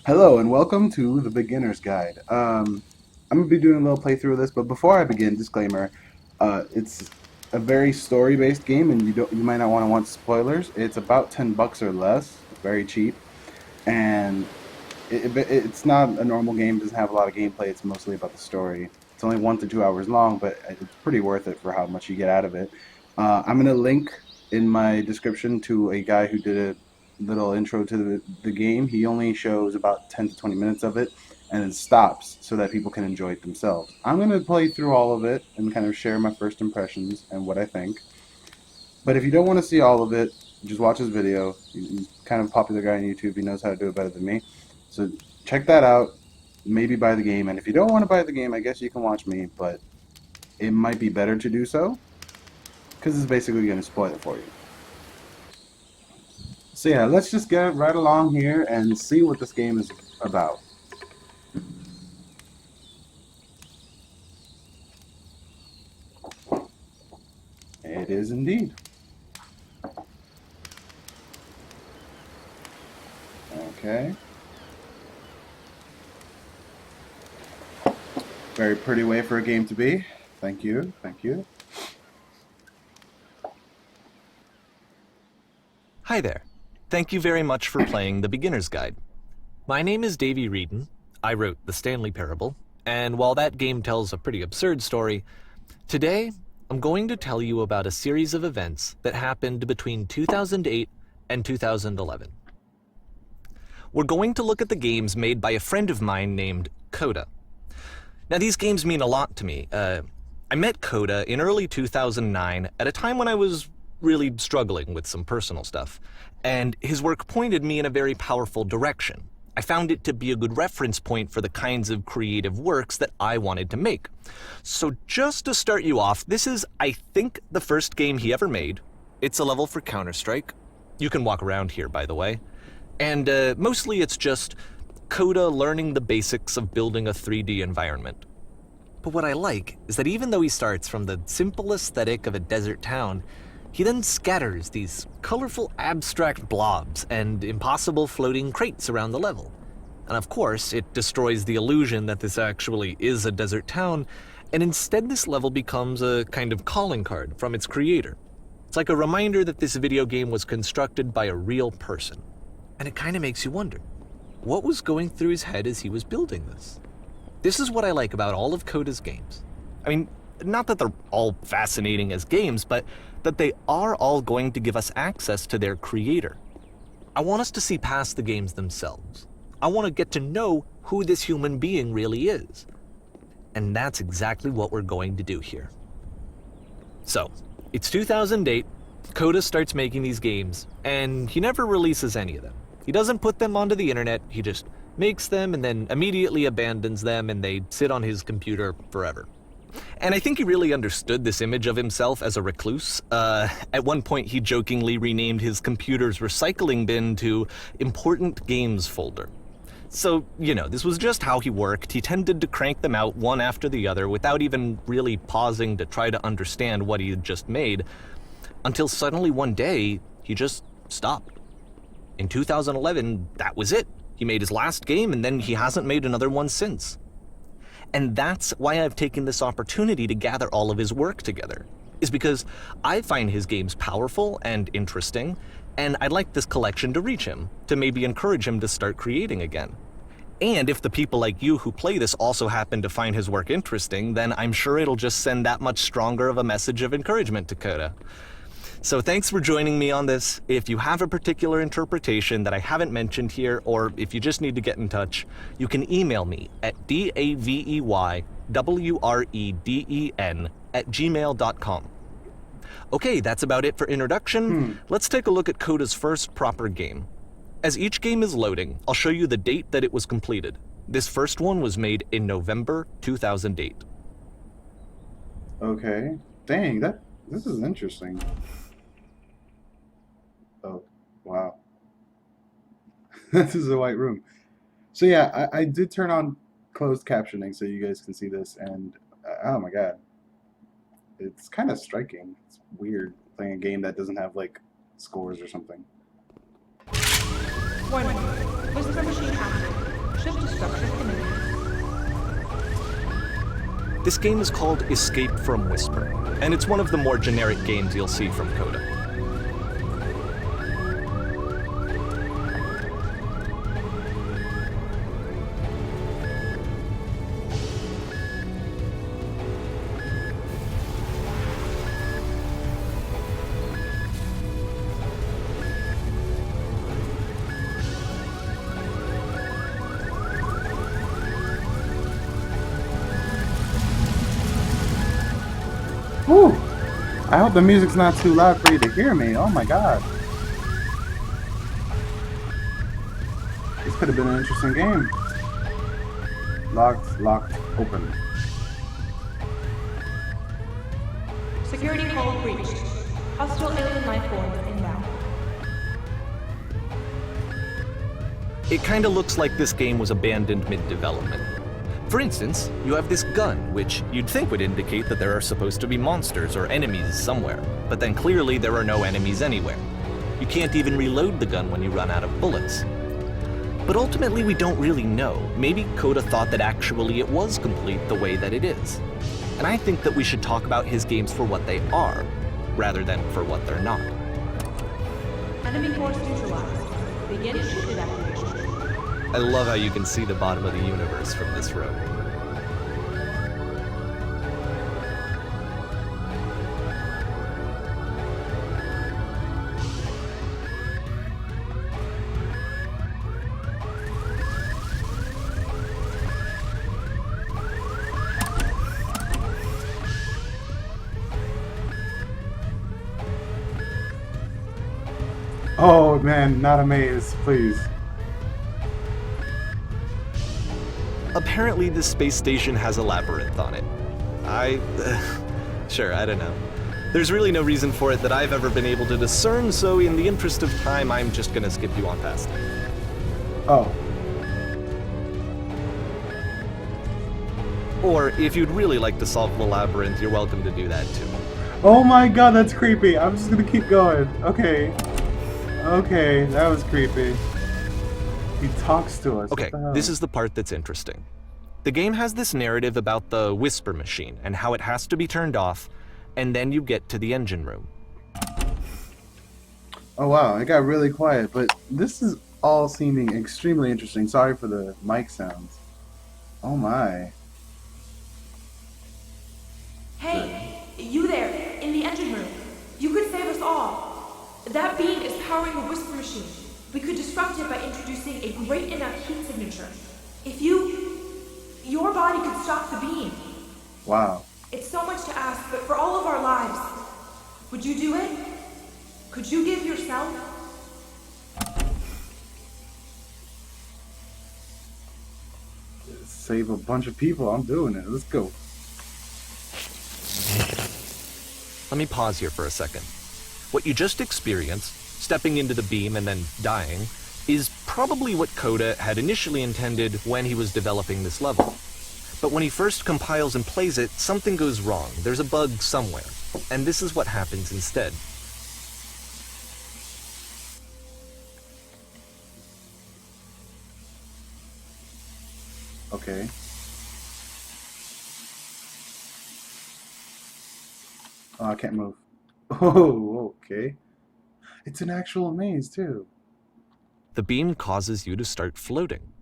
Hello and welcome to the Beginner's Guide. I'm gonna be doing a little playthrough of this, but before I begin, disclaimer: it's a very story-based game, and you might not want spoilers. It's about $10 or less, very cheap, and it's not a normal game. It doesn't have a lot of gameplay. It's mostly about the story. It's only 1 to 2 hours long, but it's pretty worth it for how much you get out of it. I'm gonna link in my description to a guy who did a little intro to the game. He only shows about 10 to 20 minutes of it and then stops so that people can enjoy it themselves. I'm gonna play through all of it and kind of share my first impressions and what I think. But if you don't want to see all of it, just watch his video. He's kind of a popular guy on YouTube. He knows how to do it better than me. So check that out. Maybe buy the game. And if you don't want to buy the game, I guess you can watch me. But it might be better to do so because it's basically going to spoil it for you. So yeah, let's just get right along here and see what this game is about. It is indeed. Okay. Very pretty way for a game to be. Thank you. Thank you. Hi there. Thank you very much for playing The Beginner's Guide. My name is Davey Reedon. I wrote The Stanley Parable, and while that game tells a pretty absurd story, today I'm going to tell you about a series of events that happened between 2008 and 2011. We're going to look at the games made by a friend of mine named Coda. Now, these games mean a lot to me. I met Coda in early 2009 at a time when I was really struggling with some personal stuff, and his work pointed me in a very powerful direction. I found it to be a good reference point for the kinds of creative works that I wanted to make. So just to start you off, this is, I think, the first game he ever made. It's a level for Counter-Strike. You can walk around here, by the way. And mostly it's just Coda learning the basics of building a 3D environment. But what I like is that even though he starts from the simple aesthetic of a desert town, he then scatters these colorful abstract blobs and impossible floating crates around the level. And of course, it destroys the illusion that this actually is a desert town, and instead this level becomes a kind of calling card from its creator. It's like a reminder that this video game was constructed by a real person. And it kind of makes you wonder, what was going through his head as he was building this? This is what I like about all of Coda's games. I mean, not that they're all fascinating as games, but that they are all going to give us access to their creator. I want us to see past the games themselves. I want to get to know who this human being really is. And that's exactly what we're going to do here. So, it's 2008, Coda starts making these games, and he never releases any of them. He doesn't put them onto the internet, he just makes them and then immediately abandons them, and they sit on his computer forever. And I think he really understood this image of himself as a recluse. At one point, he jokingly renamed his computer's recycling bin to Important Games Folder. So, this was just how he worked. He tended to crank them out one after the other without even really pausing to try to understand what he had just made, until suddenly one day, he just stopped. In 2011, that was it. He made his last game, and then he hasn't made another one since. And that's why I've taken this opportunity to gather all of his work together, is because I find his games powerful and interesting, and I'd like this collection to reach him, to maybe encourage him to start creating again. And if the people like you who play this also happen to find his work interesting, then I'm sure it'll just send that much stronger of a message of encouragement to Coda. So thanks for joining me on this. If you have a particular interpretation that I haven't mentioned here, or if you just need to get in touch, you can email me at daveywreden@gmail.com. Okay, that's about it for introduction. Let's take a look at Coda's first proper game. As each game is loading, I'll show you the date that it was completed. This first one was made in November 2008. Okay. Dang, this is interesting. Oh, wow. This is a white room. So yeah, I did turn on closed captioning so you guys can see this, and oh my god, it's kind of striking. It's weird playing a game that doesn't have like scores or something. Warning. Whisper machine active. This game is called Escape from Whisper, and it's one of the more generic games you'll see from Coda. Whew. I hope the music's not too loud for you to hear me. Oh my god. This could have been an interesting game. Locked, open. Security call breached. Hostile alien life forms inbound. It kinda looks like this game was abandoned mid-development. For instance, you have this gun, which you'd think would indicate that there are supposed to be monsters or enemies somewhere, but then clearly there are no enemies anywhere. You can't even reload the gun when you run out of bullets. But ultimately we don't really know. Maybe Coda thought that actually it was complete the way that it is. And I think that we should talk about his games for what they are, rather than for what they're not. Enemy force neutralized. Begin ship evacuation. I love how you can see the bottom of the universe from this room. Oh man, not a maze, please. Apparently this space station has a labyrinth on it. Sure, I don't know. There's really no reason for it that I've ever been able to discern, so in the interest of time, I'm just gonna skip you on past it. Oh. Or if you'd really like to solve the labyrinth, you're welcome to do that too. Oh my god, that's creepy. I'm just gonna keep going. Okay. Okay, that was creepy. He talks to us. Okay, this is the part that's interesting. The game has this narrative about the whisper machine and how it has to be turned off, and then you get to the engine room. Oh wow, it got really quiet, but this is all seeming extremely interesting. Sorry for the mic sounds. Oh my. Hey, you there, in the engine room. You could save us all. That beam is powering the whisper machine. We could disrupt it by introducing a great enough heat signature. If your body could stop the beam. Wow. It's so much to ask, but for all of our lives, would you do it? Could you give yourself? Save a bunch of people. I'm doing it. Let's go. Let me pause here for a second. What you just experienced, stepping into the beam and then dying, is probably what Coda had initially intended when he was developing this level. But when he first compiles and plays it, something goes wrong. There's a bug somewhere. And this is what happens instead. Okay. Oh, I can't move. Oh, okay. It's an actual maze, too. The beam causes you to start floating.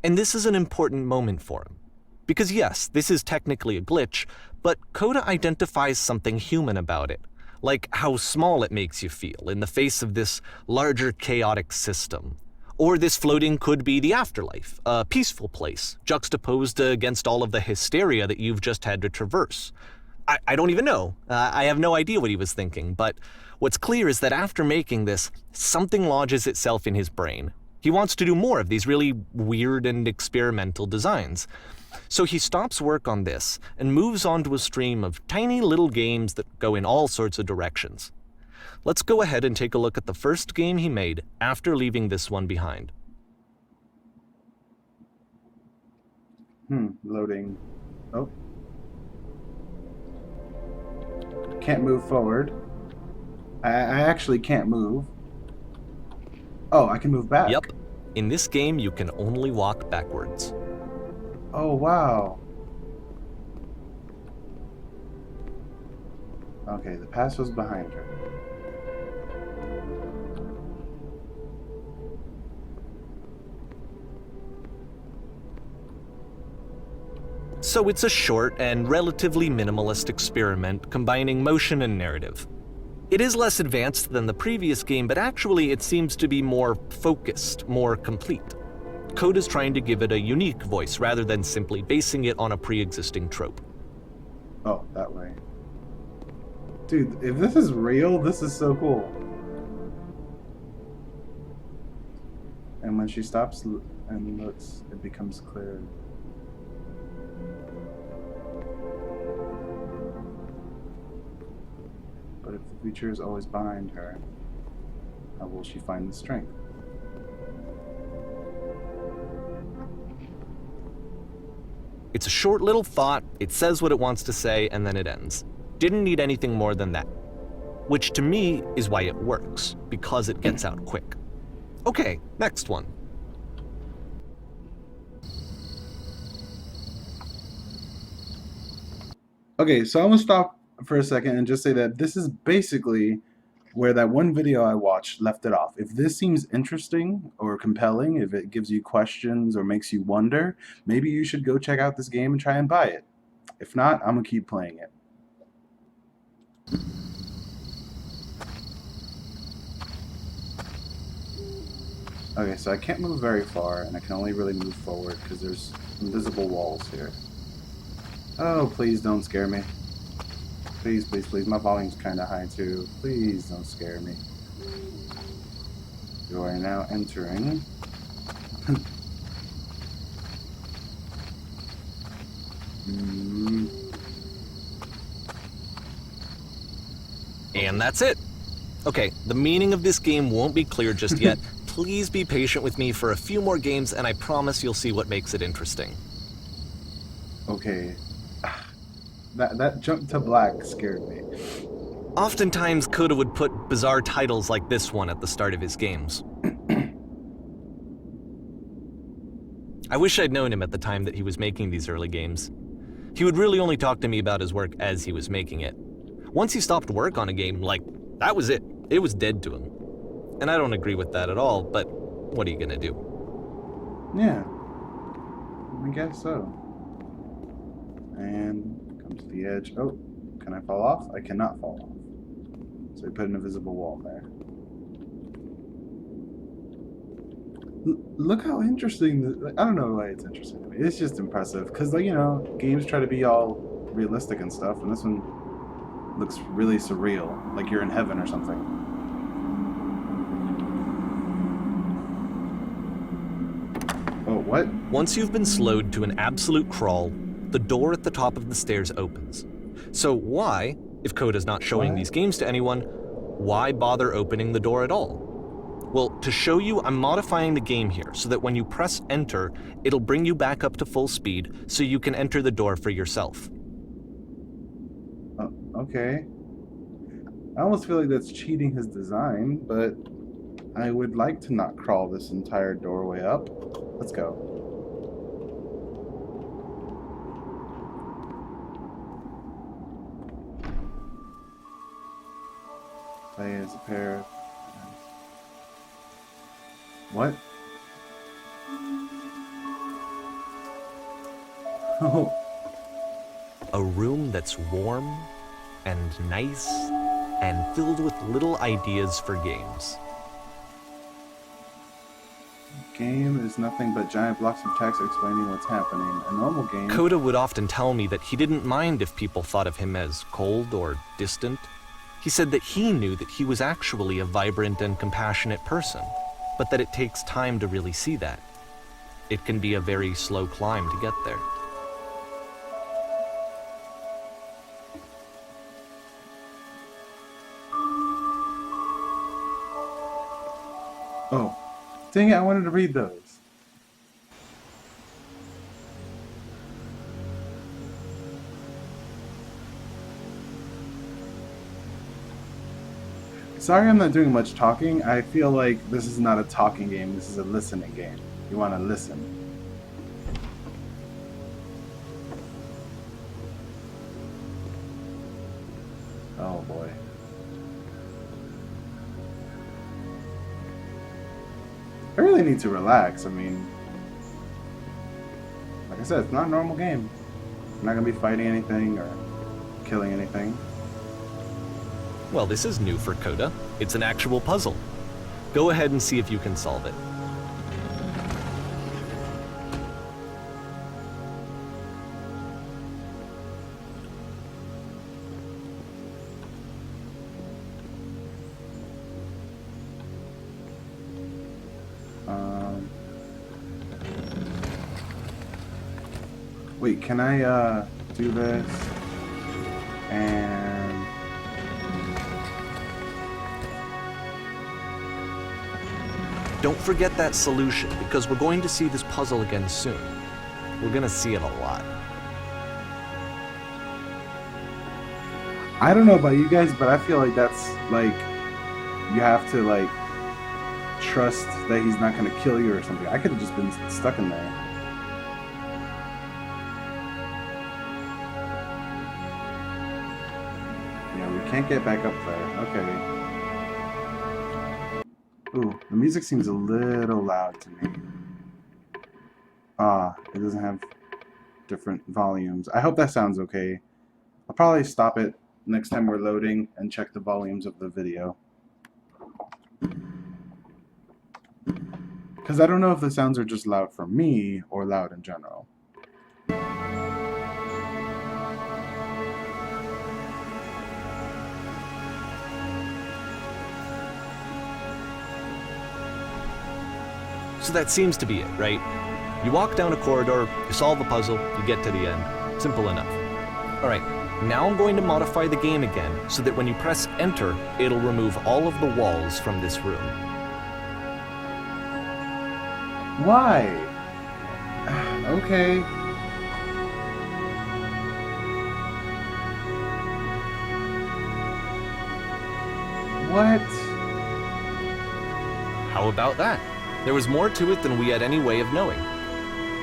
And this is an important moment for him. Because yes, this is technically a glitch, but Coda identifies something human about it, like how small it makes you feel in the face of this larger chaotic system. Or this floating could be the afterlife, a peaceful place, juxtaposed against all of the hysteria that you've just had to traverse. I don't even know. I have no idea what he was thinking, but what's clear is that after making this, something lodges itself in his brain. He wants to do more of these really weird and experimental designs. So he stops work on this and moves on to a stream of tiny little games that go in all sorts of directions. Let's go ahead and take a look at the first game he made after leaving this one behind. Loading. Oh. Can't move forward. I actually can't move. Oh, I can move back. Yep. In this game, you can only walk backwards. Oh, wow. Okay, the past was behind her. So it's a short and relatively minimalist experiment combining motion and narrative. It is less advanced than the previous game, but actually it seems to be more focused, more complete. Code is trying to give it a unique voice rather than simply basing it on a pre-existing trope. Oh, that way. Dude, if this is real, this is so cool. And when she stops and looks, it becomes clear. But if the future is always behind her, how will she find the strength? It's a short little thought, it says what it wants to say, and then it ends. Didn't need anything more than that. Which to me is why it works, because it gets out quick. Okay, next one. Okay, so I'm gonna stop for a second and just say that this is basically where that one video I watched left it off. If this seems interesting or compelling, if it gives you questions or makes you wonder, maybe you should go check out this game and try and buy it. If not, I'm gonna keep playing it. Okay, so I can't move very far, and I can only really move forward because there's invisible walls here. Oh, please don't scare me. Please, please, please. My volume's kind of high too. Please don't scare me. You are now entering. And that's it. Okay, the meaning of this game won't be clear just yet. Please be patient with me for a few more games, and I promise you'll see what makes it interesting. Okay. That jump to black scared me. Oftentimes, Coda would put bizarre titles like this one at the start of his games. I wish I'd known him at the time that he was making these early games. He would really only talk to me about his work as he was making it. Once he stopped work on a game, like, that was it. It was dead to him. And I don't agree with that at all, but what are you gonna do? Yeah. I guess so. And come to the edge. Oh, can I fall off? I cannot fall off. So we put an invisible wall there. Look how interesting. I don't know why it's interesting to me. It's just impressive because, like, you know, games try to be all realistic and stuff, and this one looks really surreal, like you're in heaven or something. Oh, what? Once you've been slowed to an absolute crawl, the door at the top of the stairs opens. So why, if Coda's not showing these games to anyone, why bother opening the door at all? Well, to show you, I'm modifying the game here so that when you press enter, it'll bring you back up to full speed so you can enter the door for yourself. Okay. I almost feel like that's cheating his design, but I would like to not crawl this entire doorway up. Let's go. Play as a pair of... What? Oh. A room that's warm and nice and filled with little ideas for games. Game is nothing but giant blocks of text explaining what's happening. A normal game... Coda would often tell me that he didn't mind if people thought of him as cold or distant. He said that he knew that he was actually a vibrant and compassionate person, but that it takes time to really see that. It can be a very slow climb to get there. Oh. Dang it, I wanted to read those. Sorry I'm not doing much talking. I feel like this is not a talking game, this is a listening game. You want to listen. Oh boy. I really need to relax. I mean, like I said, it's not a normal game. I'm not gonna be fighting anything or killing anything. Well, this is new for Coda. It's an actual puzzle. Go ahead and see if you can solve it. Wait, can I do this? And Don't forget that solution, because we're going to see this puzzle again soon. We're gonna see it a lot. I don't know about you guys, but I feel like that's like you have to like trust that he's not gonna kill you or something. I could have just been stuck in there. Yeah, we can't get back up there. Okay. Ooh, the music seems a little loud to me. Ah, it doesn't have different volumes. I hope that sounds okay. I'll probably stop it next time we're loading and check the volumes of the video. Because I don't know if the sounds are just loud for me or loud in general. So that seems to be it, right? You walk down a corridor, you solve a puzzle, you get to the end. Simple enough. Alright, now I'm going to modify the game again so that when you press enter, it'll remove all of the walls from this room. Why? Okay. What? How about that? There was more to it than we had any way of knowing.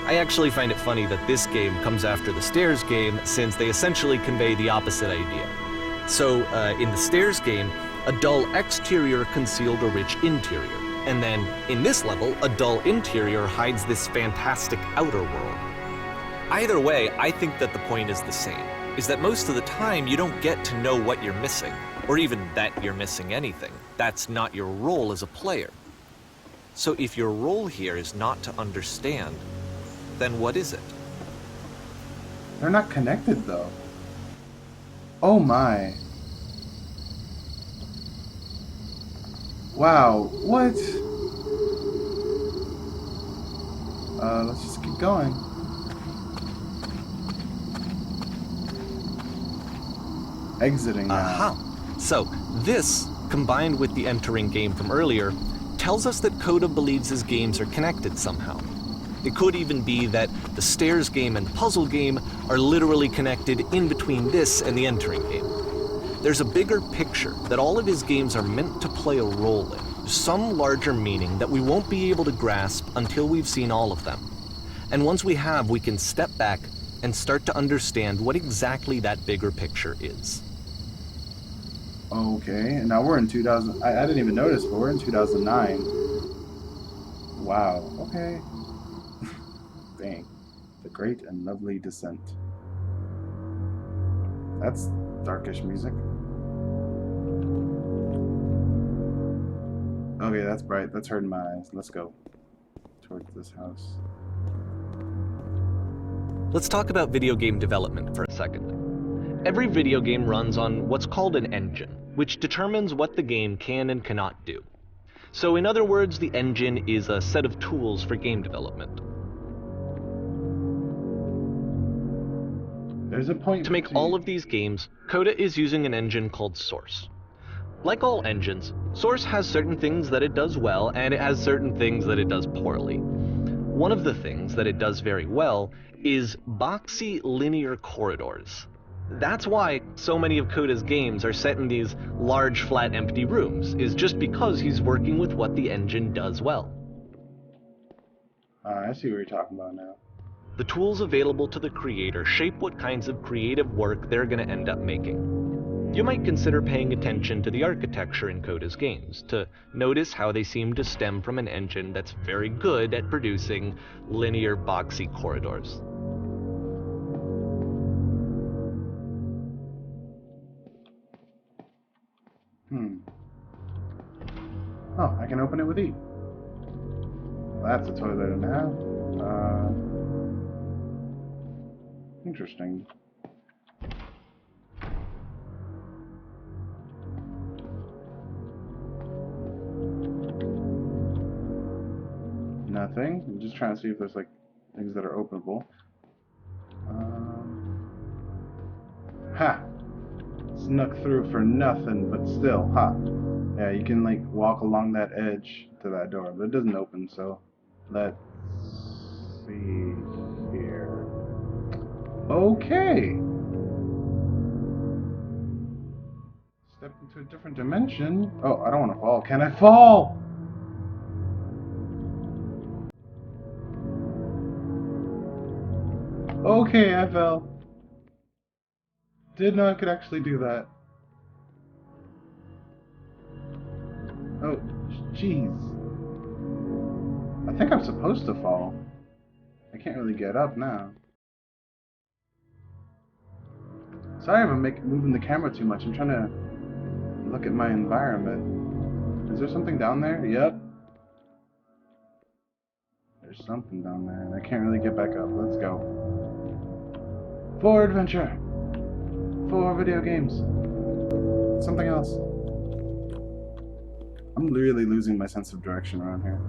I actually find it funny that this game comes after the Stairs game, since they essentially convey the opposite idea. So, in the Stairs game, a dull exterior concealed a rich interior. And then, in this level, a dull interior hides this fantastic outer world. Either way, I think that the point is the same, is that most of the time you don't get to know what you're missing, or even that you're missing anything. That's not your role as a player. So if your role here is not to understand, then what is it? They're not connected though. Oh my. Wow, what? Let's just keep going. Exiting now. Aha! So, this, combined with the entering game from earlier, tells us that Coda believes his games are connected somehow. It could even be that the Stairs game and puzzle game are literally connected in between this and the entering game. There's a bigger picture that all of his games are meant to play a role in, some larger meaning that we won't be able to grasp until we've seen all of them. And once we have, we can step back and start to understand what exactly that bigger picture is. Okay, and now we're in 2000. I didn't even notice, but we're in 2009. Wow, okay. Dang. The Great and Lovely Descent. That's darkish music. Okay, that's bright. That's hurting my eyes. Let's go towards this house. Let's talk about video game development for a second. Every video game runs on what's called an engine, which determines what the game can and cannot do. So in other words, the engine is a set of tools for game development. There's a point To make all of these games, Coda is using an engine called Source. Like all engines, Source has certain things that it does well, and it has certain things that it does poorly. One of the things that it does very well is boxy linear corridors. That's why so many of Coda's games are set in these large, flat, empty rooms, is just because he's working with what the engine does well. I see what you're talking about now. The tools available to the creator shape what kinds of creative work they're going to end up making. You might consider paying attention to the architecture in Coda's games, to notice how they seem to stem from an engine that's very good at producing linear, boxy corridors. Oh, I can open it with E. That's a toilet and a half. Interesting. Nothing. I'm just trying to see if there's like things that are openable. Ha! Snuck through for nothing, but still, ha! Yeah, you can like walk along that edge to that door, but it doesn't open, so let's see here. Okay! Step into a different dimension. Oh, I don't want to fall. Can I fall? Okay, I fell. Didn't know I could actually do that. Oh, jeez. I think I'm supposed to fall. I can't really get up now. Sorry if I'm moving the camera too much. I'm trying to look at my environment. Is there something down there? Yep. There's something down there, and I can't really get back up. Let's go. For adventure! For video games. Something else. I'm really losing my sense of direction around here.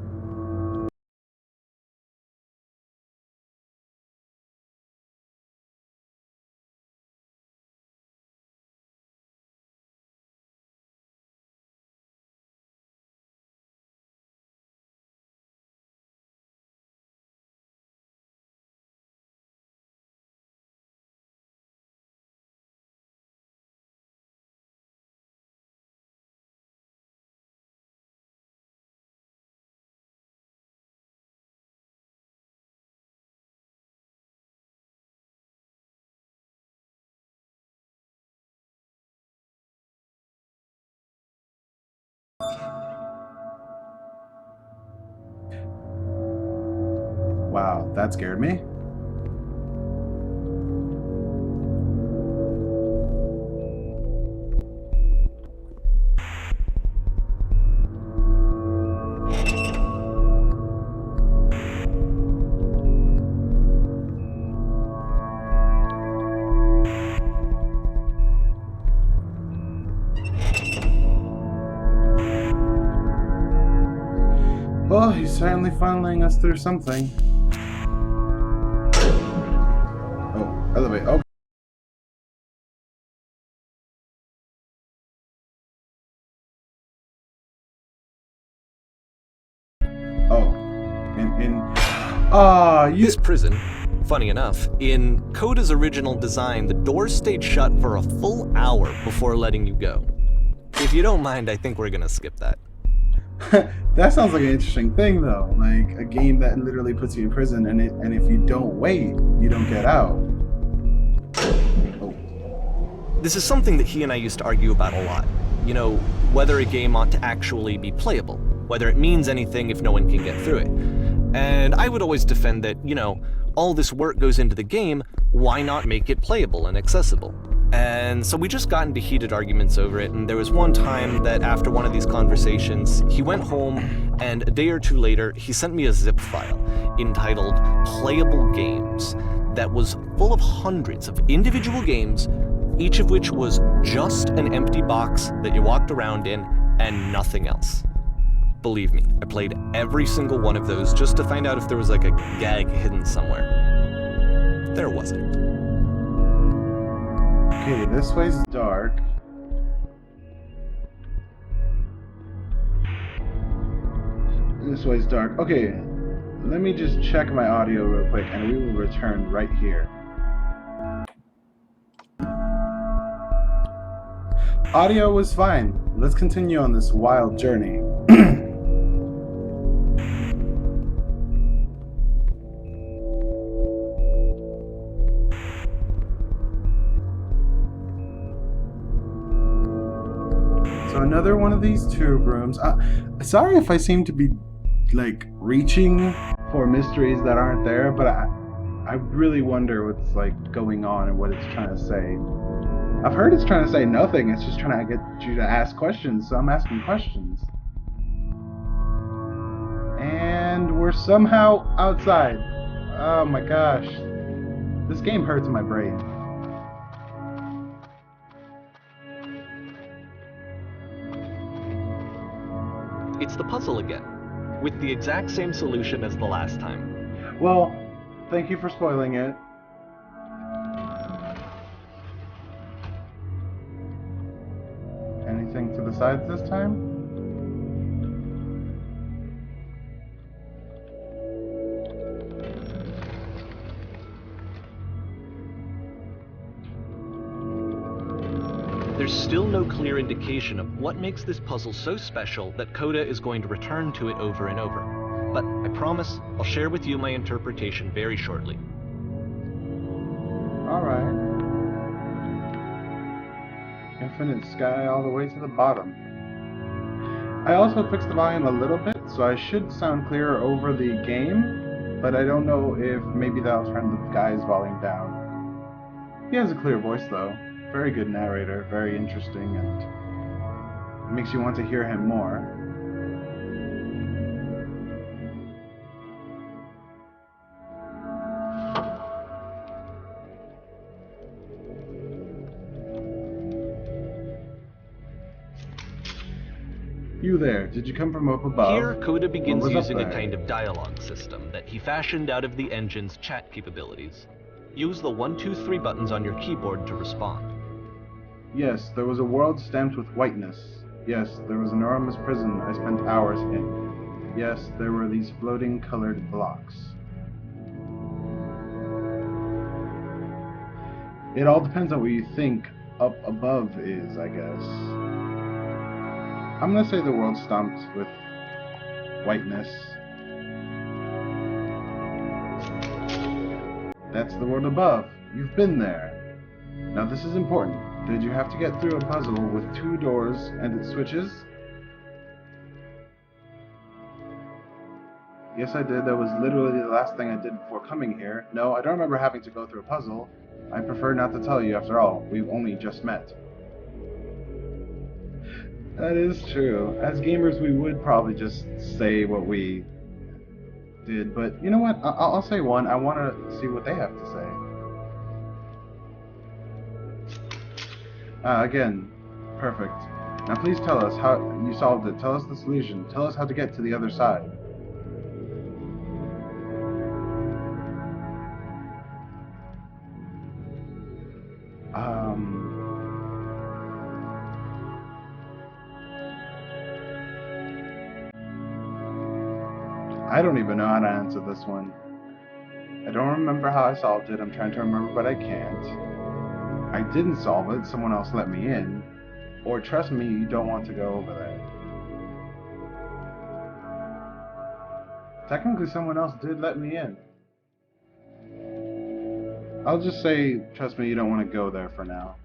Wow, that scared me. Well, he's certainly funneling us through something. Oh, elevate. Okay. Oh. This prison, funny enough, in Coda's original design, the doors stayed shut for a full hour before letting you go. If you don't mind, I think we're gonna skip that. That sounds like an interesting thing, though. Like a game that literally puts you in prison, and if you don't wait, you don't get out. Oh. This is something that he and I used to argue about a lot. You know, whether a game ought to actually be playable, whether it means anything if no one can get through it. And I would always defend that, you know, all this work goes into the game, why not make it playable and accessible? And so we just got into heated arguments over it, and there was one time that after one of these conversations, he went home, and a day or two later, he sent me a zip file entitled Playable Games that was full of hundreds of individual games, each of which was just an empty box that you walked around in and nothing else. Believe me, I played every single one of those just to find out if there was like a gag hidden somewhere. There wasn't. Okay, this way's dark. This way's dark. Okay, let me just check my audio real quick and we will return right here. Audio was fine. Let's continue on this wild journey. another one of these tube rooms. Sorry if I seem to be like reaching for mysteries that aren't there, but I really wonder what's like going on and what it's trying to say. I've heard it's trying to say nothing. It's just trying to get you to ask questions, so I'm asking questions. And we're somehow outside. Oh my gosh. This game hurts my brain. It's the puzzle again, with the exact same solution as the last time. Well, thank you for spoiling it. Anything to the sides this time? There's still no clear indication of what makes this puzzle so special that Coda is going to return to it over and over. But I promise I'll share with you my interpretation very shortly. Alright. Infinite sky all the way to the bottom. I also fixed the volume a little bit, so I should sound clearer over the game, but I don't know if maybe that'll turn the guy's volume down. He has a clear voice though. Very good narrator, very interesting, and it makes you want to hear him more. You there, did you come from up above? Here, Coda begins What was up using a there? kind of dialogue system that he fashioned out of the engine's chat capabilities. Use the 1, 2, 3 buttons on your keyboard to respond. Yes, there was a world stamped with whiteness. Yes, there was an enormous prison I spent hours in. Yes, there were these floating colored blocks. It all depends on what you think up above is, I guess. I'm gonna say the world stamped with whiteness. That's the world above. You've been there. Now this is important. Did you have to get through a puzzle with 2 doors and it switches? Yes, I did. That was literally the last thing I did before coming here. No, I don't remember having to go through a puzzle. I prefer not to tell you, after all. We've only just met. That is true. As gamers, we would probably just say what we did, but you know what? I'll say one. I want to see what they have to say. Again, perfect. Now please tell us how you solved it. Tell us the solution. Tell us how to get to the other side. I don't even know how to answer this one. I don't remember how I solved it. I'm trying to remember, but I can't. I didn't solve it, someone else let me in. Or trust me, you don't want to go over there. Technically, someone else did let me in. I'll just say, trust me, you don't want to go there for now.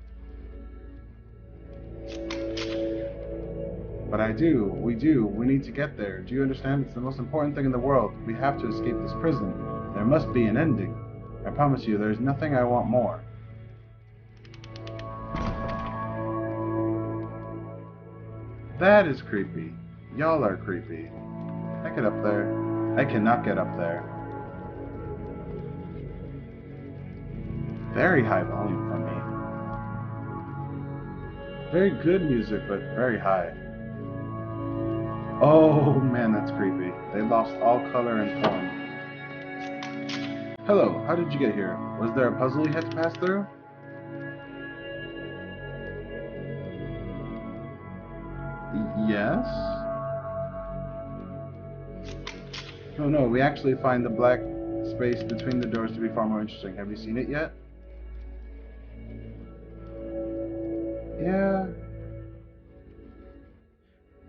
But I do, we need to get there. Do you understand? It's the most important thing in the world. We have to escape this prison. There must be an ending. I promise you, there's nothing I want more. That is creepy. Y'all are creepy. I get up there. I cannot get up there. Very high volume for me. Very good music, but very high. Oh man, that's creepy. They lost all color and form. Hello, how did you get here? Was there a puzzle you had to pass through? Yes? No, we actually find the black space between the doors to be far more interesting. Have you seen it yet?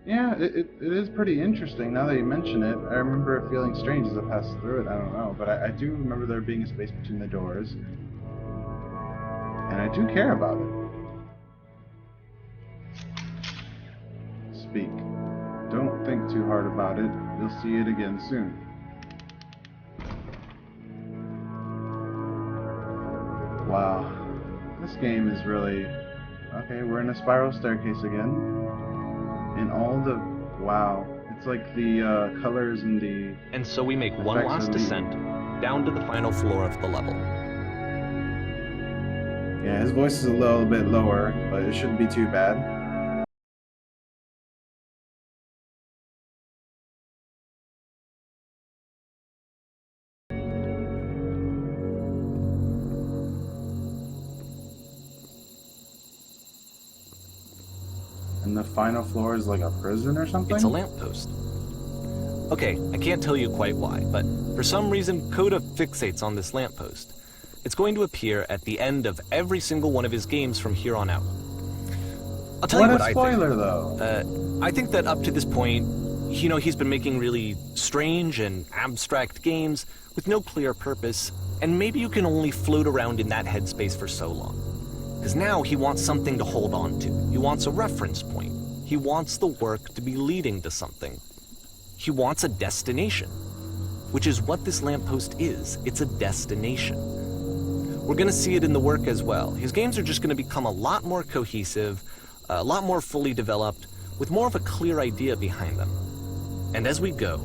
Yeah, it is pretty interesting now that you mention it. I remember it feeling strange as I passed through it, I don't know, but I do remember there being a space between the doors. And I do care about it. speak. Don't think too hard about it. You'll see it again soon. Wow. This game is really... Okay, we're in a spiral staircase again. And all the... Wow. It's like the colors and the... And so we make one last descent down to the final floor of the level. Yeah, his voice is a little bit lower, but it shouldn't be too bad. And the final floor is like a prison or something? It's a lamppost. Okay, I can't tell you quite why, but for some reason, Coda fixates on this lamppost. It's going to appear at the end of every single one of his games from here on out. I'll tell you what I think. What a spoiler, though. I think that up to this point, you know, he's been making really strange and abstract games with no clear purpose, and maybe you can only float around in that headspace for so long. Because now he wants something to hold on to. He wants a reference point. He wants the work to be leading to something. He wants a destination, which is what this lamppost is. It's a destination. We're going to see it in the work as well. His games are just going to become a lot more cohesive, a lot more fully developed, with more of a clear idea behind them. And as we go,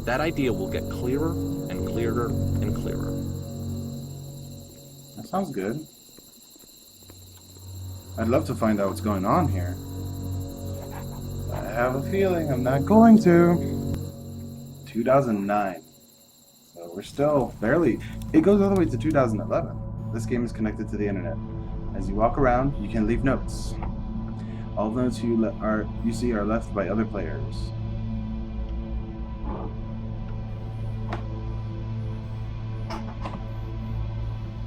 that idea will get clearer and clearer and clearer. That sounds good. I'd love to find out what's going on here. I have a feeling I'm not going to. 2009. So we're still fairly... It goes all the way to 2011. This game is connected to the internet. As you walk around, you can leave notes. All the notes you see are left by other players.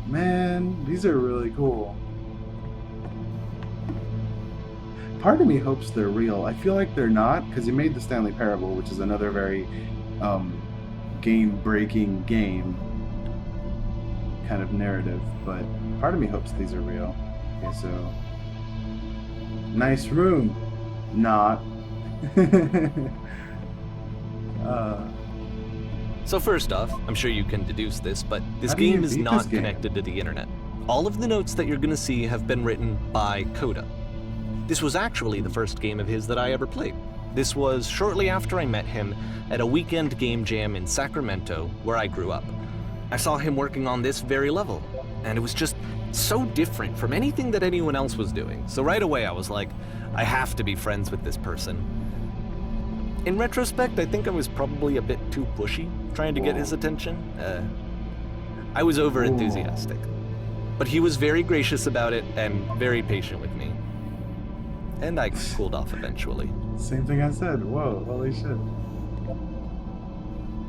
Man, these are really cool. Part of me hopes they're real. I feel like they're not, because he made the Stanley Parable, which is another very game-breaking game kind of narrative, but part of me hopes these are real. Okay, so nice room. Not. So first off, I'm sure you can deduce this, but this How do you game is beat not this game? connected to the internet. All of the notes that you're going to see have been written by Coda. This was actually the first game of his that I ever played. This was shortly after I met him at a weekend game jam in Sacramento, where I grew up. I saw him working on this very level, and it was just so different from anything that anyone else was doing. So right away I was like, I have to be friends with this person. In retrospect, I think I was probably a bit too pushy, trying to get his attention. I was over-enthusiastic. But he was very gracious about it and very patient with me. And I cooled off eventually. Same thing I said. Whoa, holy shit.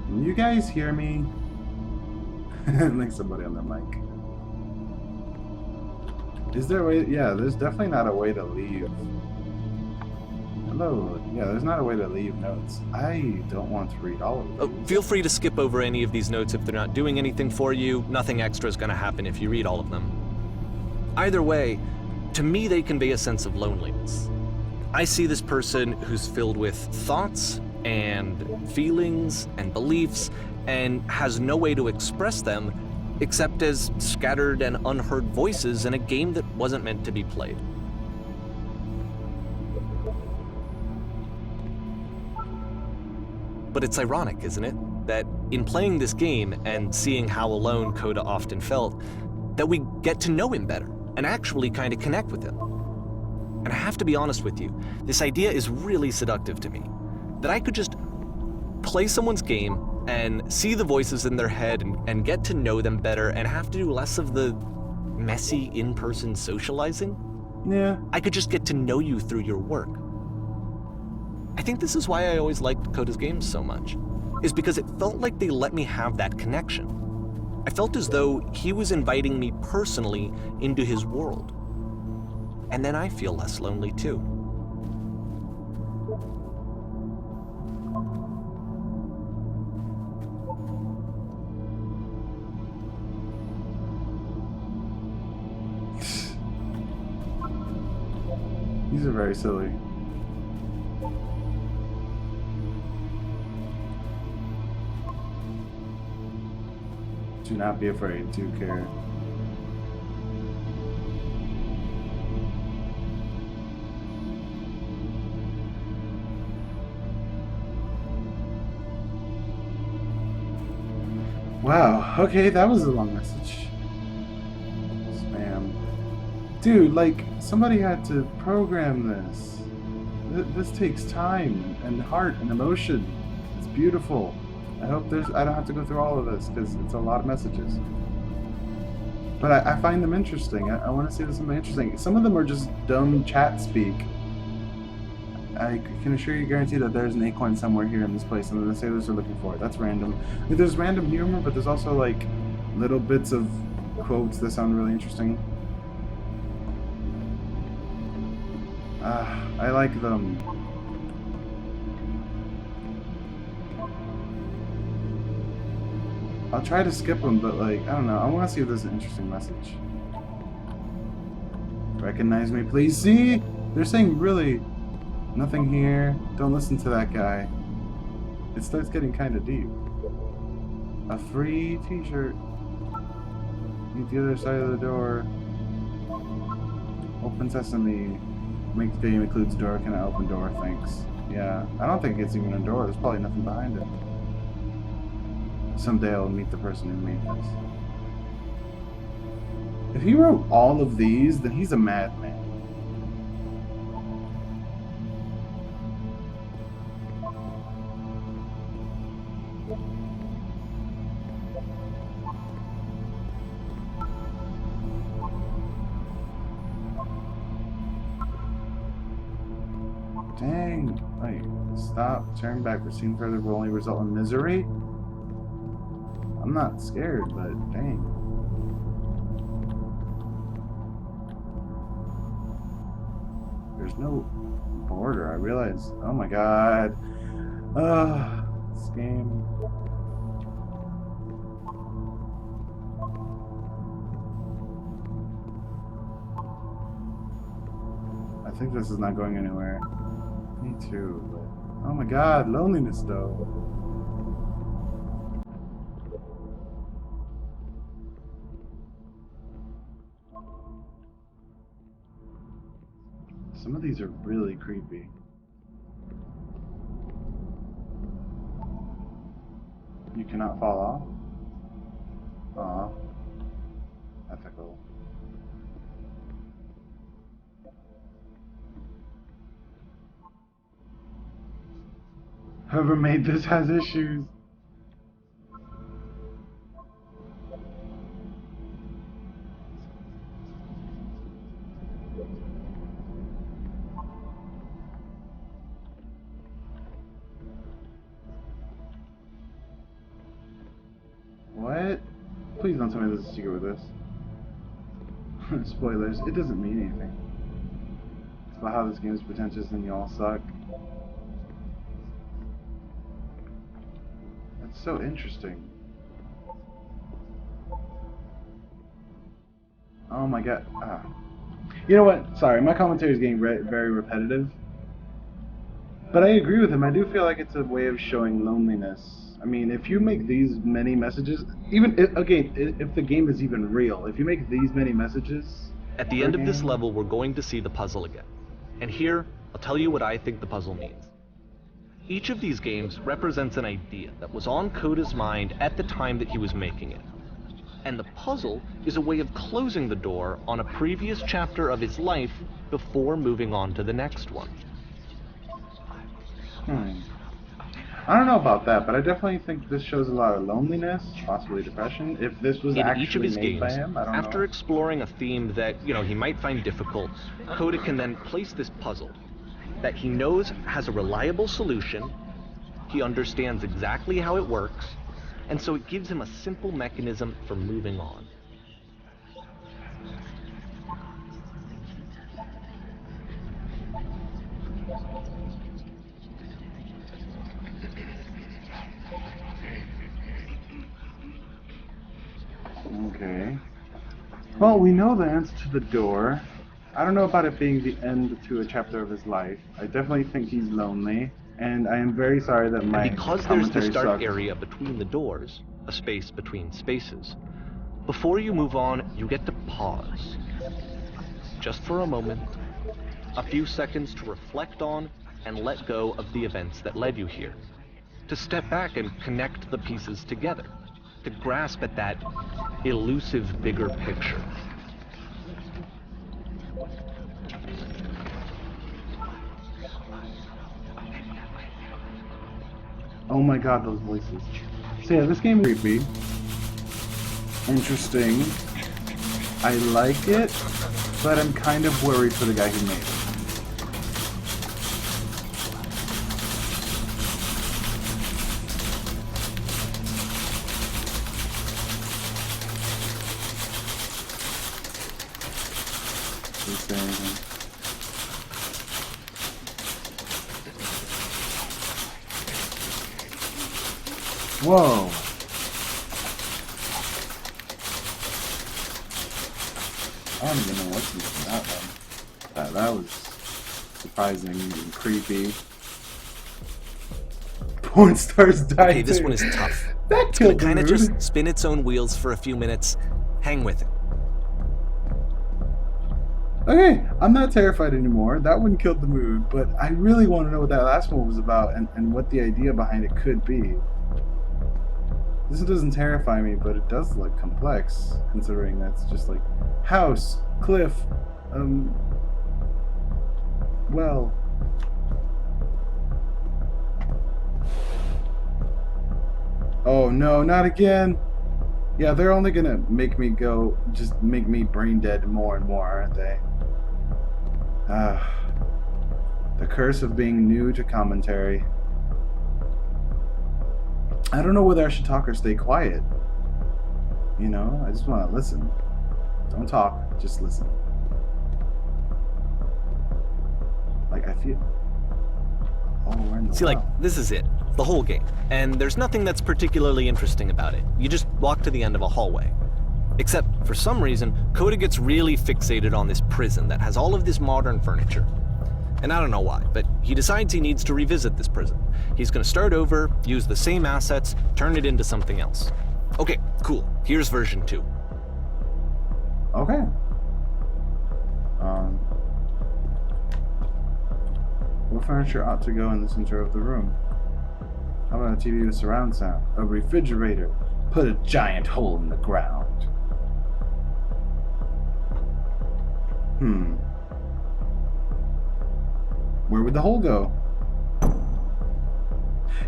Can you guys hear me? Like somebody on the mic. Is there a way? Yeah, there's definitely not a way to leave. Hello. Yeah, there's not a way to leave notes. I don't want to read all of these. Feel free to skip over any of these notes if they're not doing anything for you. Nothing extra is going to happen if you read all of them. Either way, to me they convey a sense of loneliness. I see this person who's filled with thoughts and feelings and beliefs and has no way to express them except as scattered and unheard voices in a game that wasn't meant to be played. But it's ironic, isn't it, that in playing this game and seeing how alone Coda often felt, that we get to know him better and actually kind of connect with him. And I have to be honest with you, this idea is really seductive to me. That I could just play someone's game and see the voices in their head and get to know them better and have to do less of the messy in-person socializing. Yeah. I could just get to know you through your work. I think this is why I always liked Coda's games so much, is because it felt like they let me have that connection. I felt as though he was inviting me personally into his world. And then I feel less lonely too. These are very silly. Do not be afraid to care. Wow, okay, that was a long message. Spam. Dude, like, somebody had to program this. This takes time and heart and emotion. It's beautiful. I hope I don't have to go through all of this, because it's a lot of messages. But I find them interesting. I want to see something interesting. Some of them are just dumb chat speak. I can assure you, guarantee that there's an acorn somewhere here in this place, and the sailors are looking for it. That's random. I mean, there's random humor, but there's also like little bits of quotes that sound really interesting. I like them. I'll try to skip them, but like, I don't know. I want to see if there's an interesting message. Recognize me, please. See? They're saying really nothing here. Don't listen to that guy. It starts getting kind of deep. A free t-shirt. Meet the other side of the door. Open sesame. Make the game includes door. Can I open door? Thanks. Yeah. I don't think it's even a door. There's probably nothing behind it. Someday I'll meet the person who made this. If he wrote all of these, then he's a madman. Dang. Wait. Stop. Turn back. Proceeding further will only result in misery? I'm not scared, but dang. There's no border. I realize. Oh my god. This game. I think this is not going anywhere. Me too, but oh my god, loneliness though. Some of these are really creepy. You cannot fall off? Aw. Ethical. Whoever made this has issues. What? Please don't tell me there's a secret with this. Spoilers, it doesn't mean anything. It's about how this game is pretentious and you all suck. That's so interesting. Oh my god. You know what? Sorry, my commentary is getting very repetitive. But I agree with him. I do feel like it's a way of showing loneliness. I mean, if you make these many messages, even if the game is even real, if you make these many messages... At the end of this level, we're going to see the puzzle again. And here, I'll tell you what I think the puzzle means. Each of these games represents an idea that was on Coda's mind at the time that he was making it. And the puzzle is a way of closing the door on a previous chapter of his life before moving on to the next one. I don't know about that, but I definitely think this shows a lot of loneliness, possibly depression. If this was In each of his made games, by him, I don't after know. exploring a theme that, he might find difficult, Coda can then place this puzzle that he knows has a reliable solution, he understands exactly how it works, and so it gives him a simple mechanism for moving on. Okay. Well, we know the answer to the door. I don't know about it being the end to a chapter of his life. I definitely think he's lonely, and I am very sorry that my And because there's the commentary start sucked. area between the doors, a space between spaces. Before you move on, you get to pause. Just for a moment, a few seconds to reflect on and let go of the events that led you here. To step back and connect the pieces together. To grasp at that elusive bigger picture. Oh my god, those voices. So yeah, this game is creepy. Interesting. I like it, but I'm kind of worried for the guy who made it. Whoa. I don't even know what to do with that one. That was surprising and creepy. Porn stars die. Okay, this one is tough. That It's gonna killed the kind of mood. just spin its own wheels for a few minutes. Hang with it. Okay, I'm not terrified anymore. That one killed the mood, but I really want to know what that last one was about and what the idea behind it could be. This doesn't terrify me, but it does look complex, considering that's just like house, cliff, well. Oh no, not again! Yeah, they're only gonna make me go, just make me brain dead more and more, aren't they? The curse of being new to commentary. I don't know whether I should talk or stay quiet. You know, I just want to listen. Don't talk, just listen. Like, I feel... Oh, we're in the See, like, this is it. The whole game. And there's nothing that's particularly interesting about it. You just walk to the end of a hallway. Except, for some reason, Coda gets really fixated on this prison that has all of this modern furniture. And I don't know why, but he decides he needs to revisit this prison. He's gonna start over, use the same assets, turn it into something else. Okay, cool. Here's version 2. Okay. What furniture ought to go in the center of the room? How about a TV with surround sound? A refrigerator? Put a giant hole in the ground. Where would the hole go?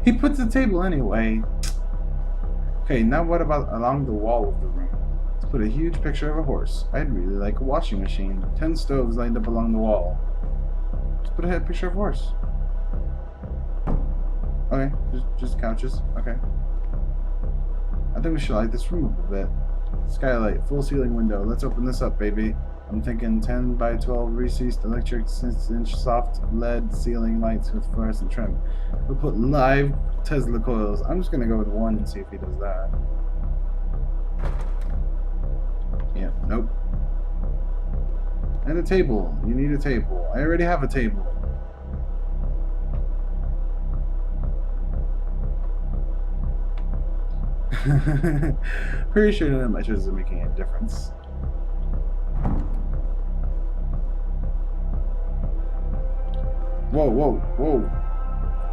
He puts the table anyway. Okay, now what about along the wall of the room? Let's put a huge picture of a horse. I'd really like a washing machine. 10 stoves lined up along the wall. Let's put a picture of a horse. Okay, just couches. Okay. I think we should light this room up a bit. Skylight, full ceiling window. Let's open this up, baby. I'm thinking 10 by 12 recessed electric 6-inch soft LED ceiling lights with fluorescent trim. We'll put live Tesla coils. I'm just gonna go with one and see if he does that. Yeah, nope. And a table. You need a table. I already have a table. Pretty sure none of my choices are making a difference. Whoa, whoa, whoa,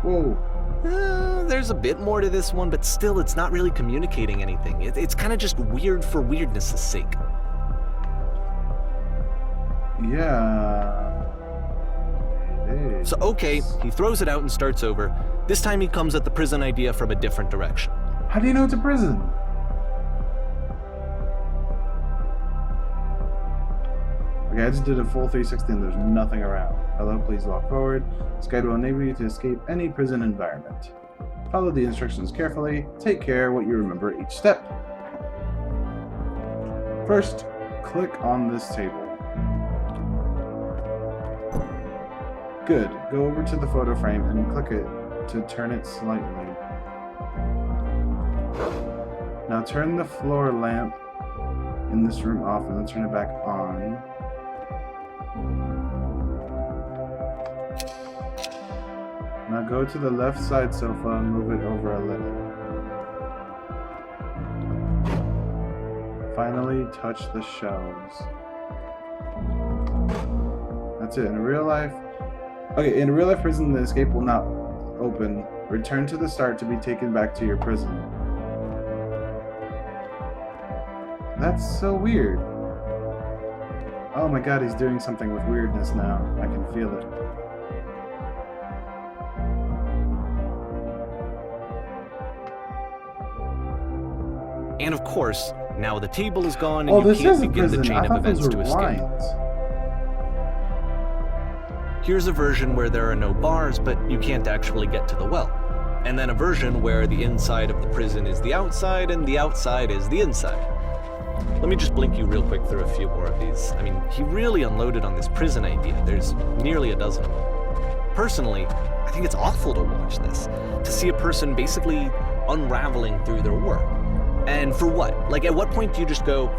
whoa. There's a bit more to this one, but still it's not really communicating anything. It's kind of just weird for weirdness' sake. Yeah. It is. So okay, he throws it out and starts over. This time he comes at the prison idea from a different direction. How do you know it's a prison? Okay, I just did a full 360 and there's nothing around. Hello, please walk forward. This guide will enable you to escape any prison environment. Follow the instructions carefully. Take care what you remember each step. First, click on this table. Good. Go over to the photo frame and click it to turn it slightly. Now turn the floor lamp in this room off and then turn it back on. Now go to the left side sofa and move it over a little. Finally touch the shelves. That's it. In a real life... Okay, in a real life prison, the escape will not open. Return to the start to be taken back to your prison. That's so weird. Oh my god, he's doing something with weirdness now. I can feel it. And of course, now the table is gone and Oh, you this can't is a begin the prison. chain I of thought those events to were escape. blinds. Here's a version where there are no bars, but you can't actually get to the well. And then a version where the inside of the prison is the outside and the outside is the inside. Let me just blink you real quick through a few more of these. I mean, he really unloaded on this prison idea. There's nearly a dozen of them. Personally, I think it's awful to watch this, to see a person basically unraveling through their work. And for what? Like, at what point do you just go,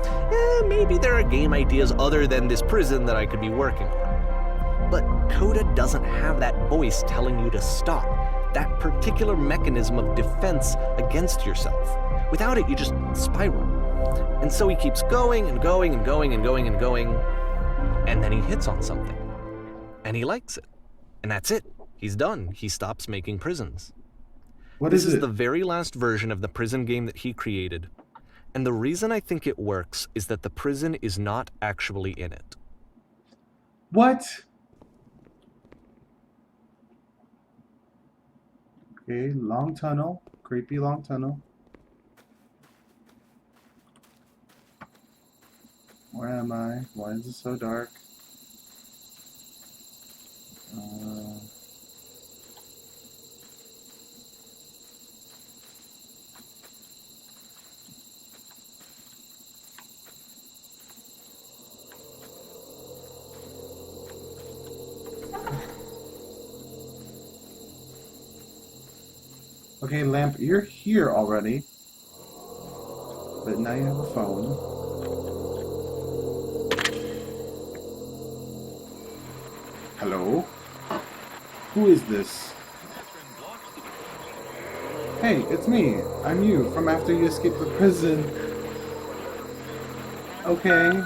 maybe there are game ideas other than this prison that I could be working on? But Coda doesn't have that voice telling you to stop, that particular mechanism of defense against yourself. Without it, you just spiral. And so he keeps going and going and going and going and going, and then he hits on something. And he likes it. And that's it. He's done. He stops making prisons. This is the very last version of the prison game that he created. And the reason I think it works is that the prison is not actually in it. What? Okay, long tunnel. Creepy long tunnel. Where am I? Why is it so dark? Okay, Lamp, you're here already. But now you have a phone. Hello? Who is this? Hey, it's me. I'm you, from after you escaped the prison. Okay.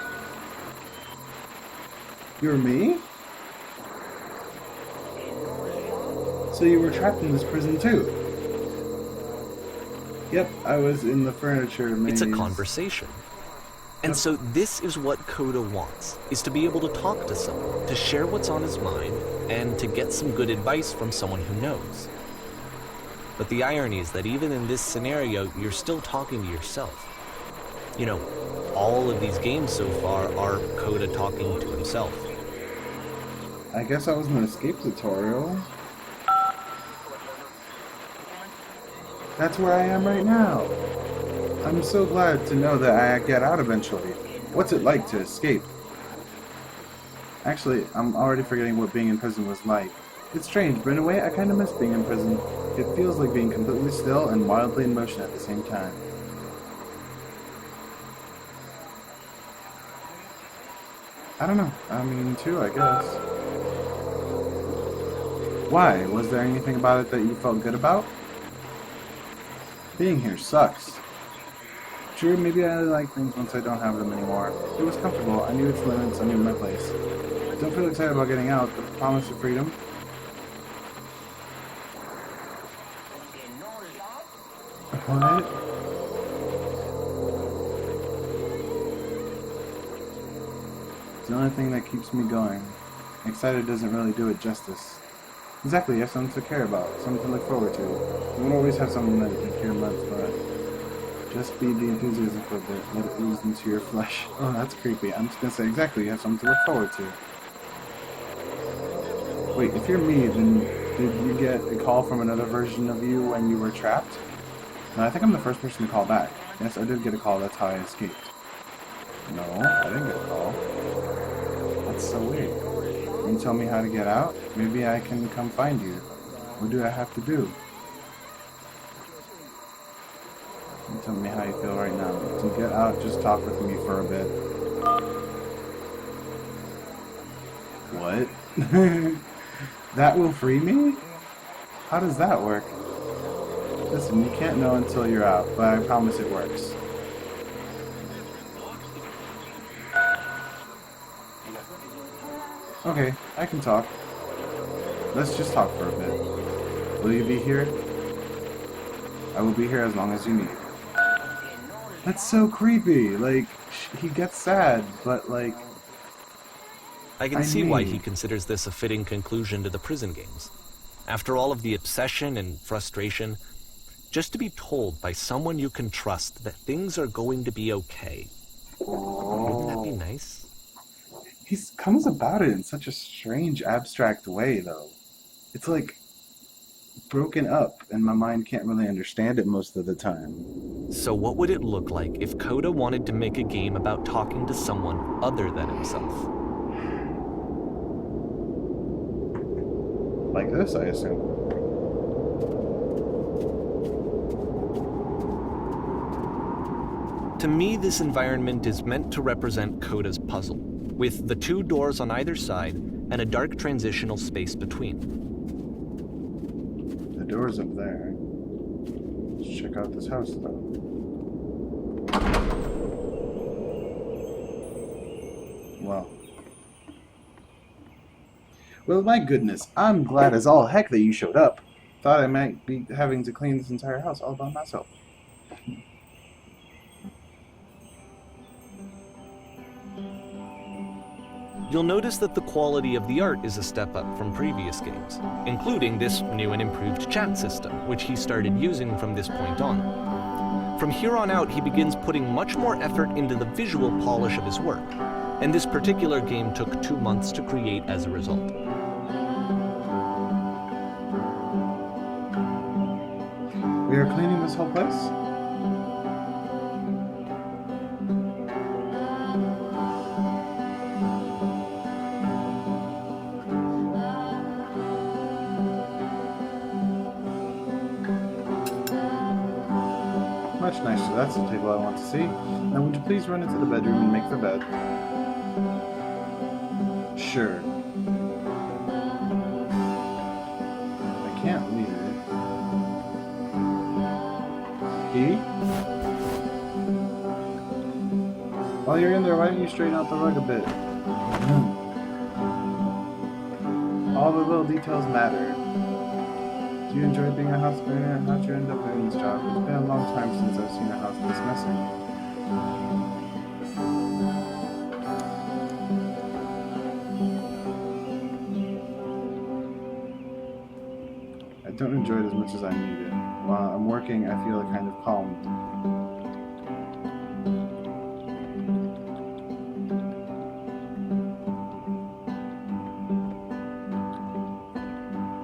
You're me? So you were trapped in this prison too? Yep, I was in the furniture maze. It's a conversation. And so this is what Coda wants, is to be able to talk to someone, to share what's on his mind, and to get some good advice from someone who knows. But the irony is that even in this scenario, you're still talking to yourself. You know, all of these games so far are Coda talking to himself. I guess I was in an escape tutorial. That's where I am right now. I'm so glad to know that I get out eventually. What's it like to escape? Actually, I'm already forgetting what being in prison was like. It's strange, but in a way I kind of miss being in prison. It feels like being completely still and wildly in motion at the same time. I don't know. I mean, too, I guess. Why? Was there anything about it that you felt good about? Being here sucks. Sure, maybe I like things once I don't have them anymore. It was comfortable. I knew its limits. I knew my place. Don't feel excited about getting out, but the promise of freedom. What? It's the only thing that keeps me going. Excited doesn't really do it justice. Exactly, you have something to care about, something to look forward to. You won't always have something that you can care much, but just be the enthusiasm for a bit, let it ooze into your flesh. Oh, that's creepy. I'm just gonna say exactly, you have something to look forward to. Wait, if you're me, then did you get a call from another version of you when you were trapped? No, I think I'm the first person to call back. Yes, I did get a call, that's how I escaped. No, I didn't get a call. That's so weird. Can you tell me how to get out? Maybe I can come find you. What do I have to do? Can you tell me how you feel right now? To get out, just talk with me for a bit. What? That will free me? How does that work? Listen, you can't know until you're out, but I promise it works. Okay, I can talk. Let's just talk for a bit. Will you be here? I will be here as long as you need. That's so creepy. Like, he gets sad, but like, I can I see why he mean, considers this a fitting conclusion to the prison games. After all of the obsession and frustration, just to be told by someone you can trust that things are going to be okay. Wouldn't that be oh, nice? he comes about it in such a strange, abstract way, though. It's like broken up, and my mind can't really understand it most of the time. So what would it look like if Coda wanted to make a game about talking to someone other than himself? Like this, I assume. To me, this environment is meant to represent Coda's puzzle, with the two doors on either side and a dark transitional space between. The door's up there. Let's check out this house, though. Well. Well, my goodness, I'm glad as all heck that you showed up. Thought I might be having to clean this entire house all by myself. You'll notice that the quality of the art is a step up from previous games, including this new and improved chat system, which he started using from this point on. From here on out, he begins putting much more effort into the visual polish of his work, and this particular game took 2 months to create as a result. We are cleaning this whole place? Much nicer. That's the table I want to see. Now would you please run into the bedroom and make the bed? Sure. I can't leave it. Key? While you're in there, why don't you straighten out the rug a bit? All the little details matter. Do you enjoy being a house cleaner? How'd you end up doing this job? It's been a long time since I've seen a house this messy. I don't enjoy it as much as I need it. While I'm working, I feel kind of calmed.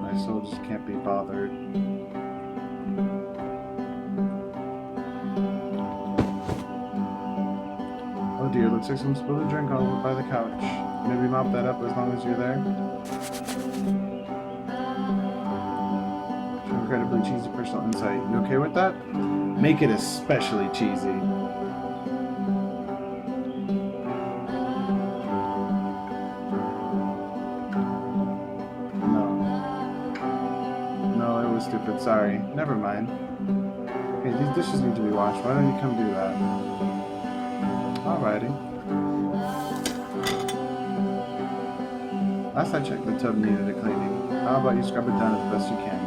My soul just can't be bothered. Oh dear, looks like some spilled drink all over by the couch. Maybe mop that up as long as you're there. Incredibly cheesy personal insight. You okay with that? Make it especially cheesy. No. No, it was stupid. Sorry. Never mind. Okay, these dishes need to be washed. Why don't you come do that? Alrighty. Last I checked, the tub needed a cleaning. How about you scrub it down as best you can?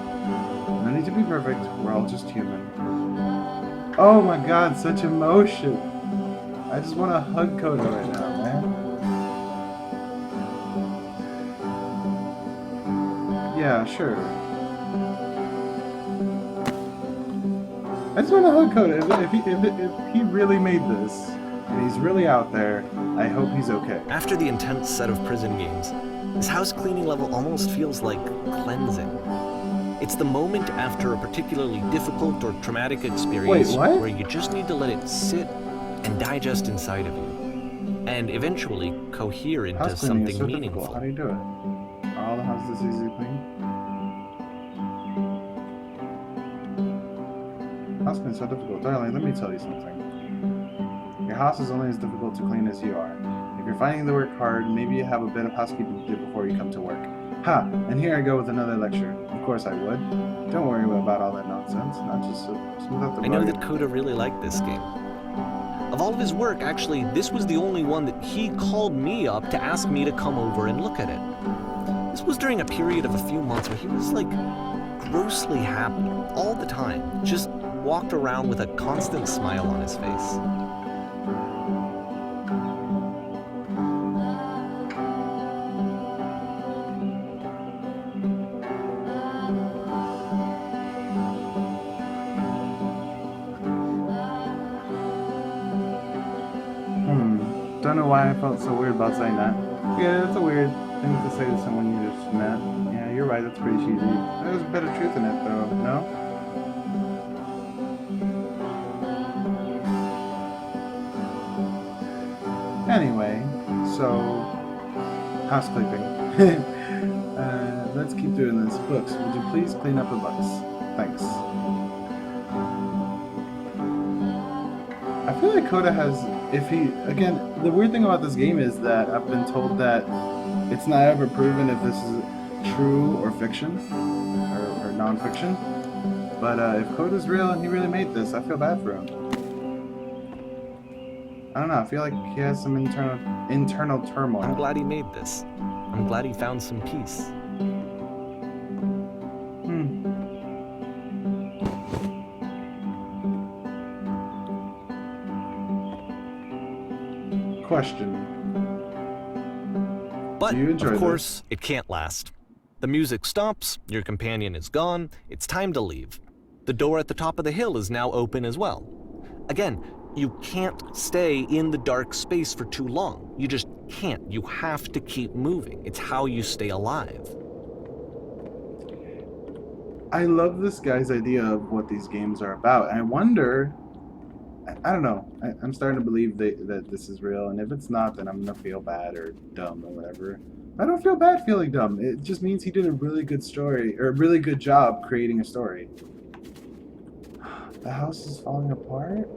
No need to be perfect. We're all just human. Oh my god, such emotion. I just want to hug Coda right now, man. Yeah, sure. I just want to hug Coda. If he really made this, and he's really out there, I hope he's okay. After the intense set of prison games, this house cleaning level almost feels like cleansing. It's the moment after a particularly difficult or traumatic experience Wait, what? where you just need to let it sit and digest inside of you, and eventually cohere into House cleaning is something so meaningful. difficult. How do you do it? Are all the houses this easy to clean? House cleaning is so difficult. Darling, let me tell you something. Your house is only as difficult to clean as you are. If you're finding the work hard, maybe you have a bit of housekeeping to do before you come to work. Ha! And here I go with another lecture. Of course I would. Don't worry about all that nonsense. Not just smooth out the I know rug. that Coda really liked this game. Of all of his work, actually, this was the only one that he called me up to ask me to come over and look at it. This was during a period of a few months where he was like grossly happy all the time, just walked around with a constant smile on his face. Don't know why I felt so weird about saying that. Yeah, that's a weird thing to say to someone you just met. Yeah, you're right, that's pretty cheesy. There's a bit of truth in it, though, no? Anyway, so... housekeeping. Let's keep doing this. Books, would you please clean up the books? Thanks. I feel like Coda has... If he... Again, the weird thing about this game is that I've been told that it's not ever proven if this is true or fiction, or non-fiction. But if Coda's real and he really made this, I feel bad for him. I don't know, I feel like he has some internal turmoil. I'm glad he made this. I'm glad he found some peace. Question. But, Do you enjoy of course, this? it can't last. The music stops, your companion is gone, it's time to leave. The door at the top of the hill is now open as well. Again, you can't stay in the dark space for too long. You just can't. You have to keep moving. It's how you stay alive. I love this guy's idea of what these games are about. And I wonder... I don't know. I'm starting to believe that this is real, and if it's not, then I'm going to feel bad or dumb or whatever. I don't feel bad feeling dumb. It just means he did a really good story, or a really good job creating a story. The house is falling apart?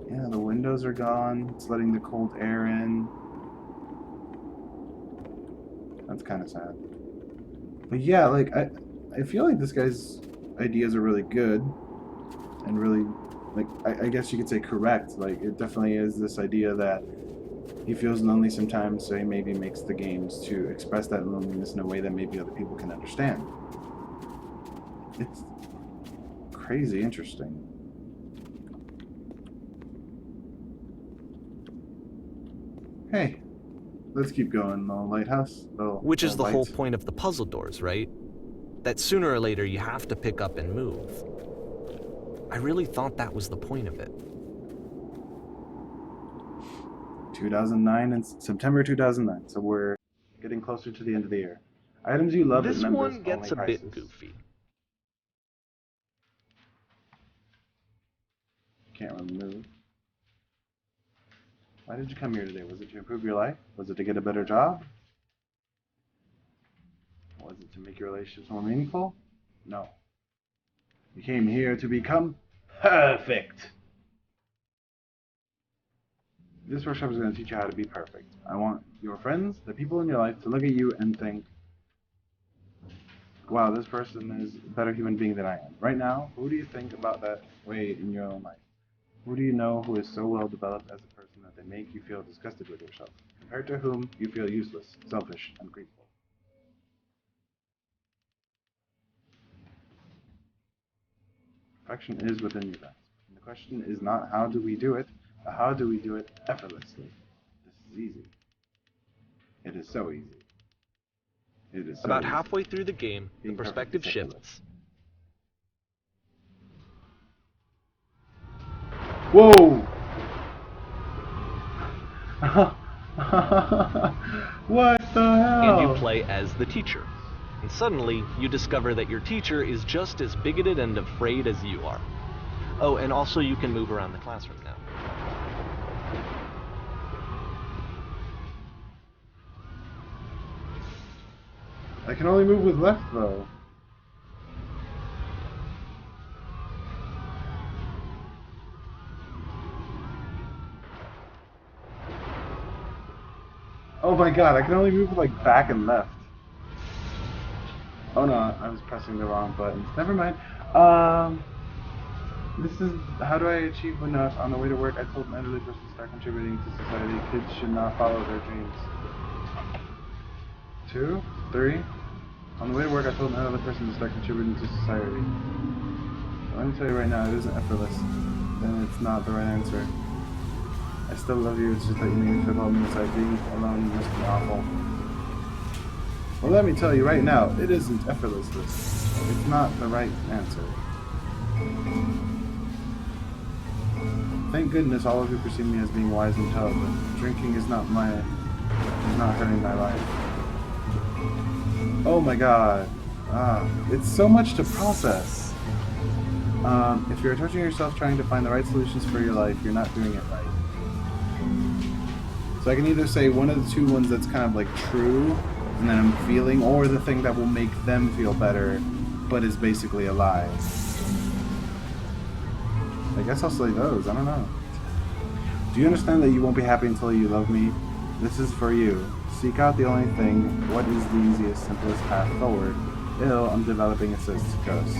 Yeah, the windows are gone. It's letting the cold air in. That's kind of sad. But yeah, like, I feel like this guy's ideas are really good. And really, like, I guess you could say correct. Like, it definitely is this idea that he feels lonely sometimes, so he maybe makes the games to express that loneliness in a way that maybe other people can understand. It's crazy interesting. Hey, let's keep going, little lighthouse. Which is the whole light. point of the puzzle doors, right? That sooner or later you have to pick up and move. I really thought that was the point of it. 2009 and September 2009, so we're getting closer to the end of the year. Items you love. This one gets a prices. bit goofy. Can't really move. Why did you come here today? Was it to improve your life? Was it to get a better job? Was it to make your relationships more meaningful? No. You came here to become perfect. This workshop is going to teach you how to be perfect. I want your friends, the people in your life, to look at you and think, wow, this person is a better human being than I am. Right now, who do you think about that way in your own life? Who do you know who is so well developed as a person that they make you feel disgusted with yourself, compared to whom you feel useless, selfish, and grateful? Perfection is within your grasp. And the question is not how do we do it, but how do we do it effortlessly? This is easy. It is so easy. It is so About easy. halfway through the game, the Being perfect perspective is effortless. shifts. Whoa! What the hell? And you play as the teacher. And suddenly, you discover that your teacher is just as bigoted and afraid as you are. Oh, and also you can move around the classroom now. I can only move with left, though. Oh my god, I can only move with, like, back and left. Oh no, I was pressing the wrong buttons. Never mind. This is how do I achieve enough? On the way to work, I told an elderly person to start contributing to society. Kids should not follow their dreams. 2, 3. On the way to work, I told an elderly person to start contributing to society. Let me tell you right now, it isn't effortless. Then it's not the right answer. I still love you, it's just that you made me feel home inside. Being alone must be awful. Well, let me tell you right now, it isn't effortless. It's not the right answer. Thank goodness all of you perceive me as being wise and tough, but drinking is not hurting my life. Oh my god. It's so much to process. If you're torturing yourself trying to find the right solutions for your life, you're not doing it right. So I can either say one of the two ones that's kind of like true, and then I'm feeling, or the thing that will make them feel better, but is basically a lie. I guess I'll say those, I don't know. Do you understand that you won't be happy until you love me? This is for you. Seek out the only thing. What is the easiest, simplest path forward? Ill, I'm developing assist ghost.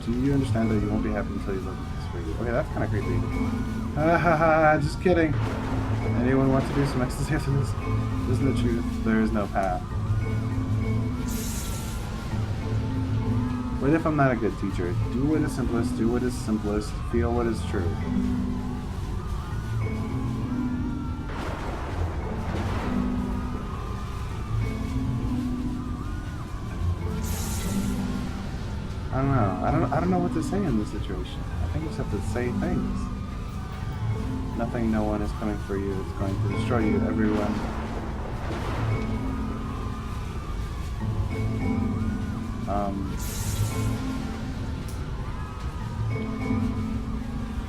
Do you understand that you won't be happy until you love me? This is for you. Okay, that's kind of creepy. Ha ha ha, just kidding. Anyone want to do some ecstasy after this? Isn't the truth? There is no path. What if I'm not a good teacher? Do what is simplest, do what is simplest, feel what is true. I don't know. I don't know what to say in this situation. I think you just have to say things. Nothing, no one is coming for you. It's going to destroy you, everyone.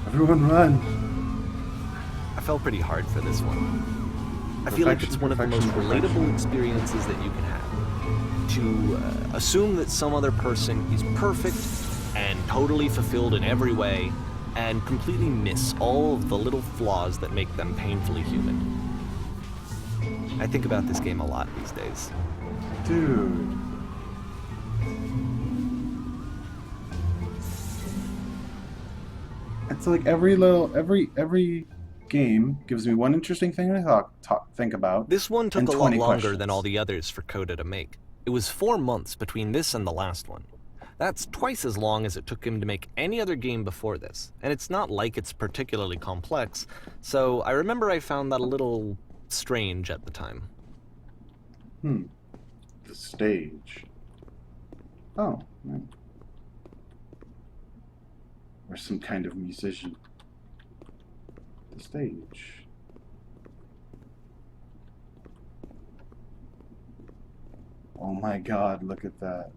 Everyone run! I felt pretty hard for this one. I feel like it's one of the most relatable experiences that you can have. To assume that some other person is perfect and totally fulfilled in every way, and completely miss all of the little flaws that make them painfully human. I think about this game a lot these days. Dude. It's like every game gives me one interesting thing to think about. This one took and a 20 lot longer questions. than all the others for Coda to make. It was 4 months between this and the last one. That's twice as long as it took him to make any other game before this, and it's not like it's particularly complex, so I remember I found that a little strange at the time. The stage. Oh, right. Or some kind of musician. The stage. Oh my god, look at that.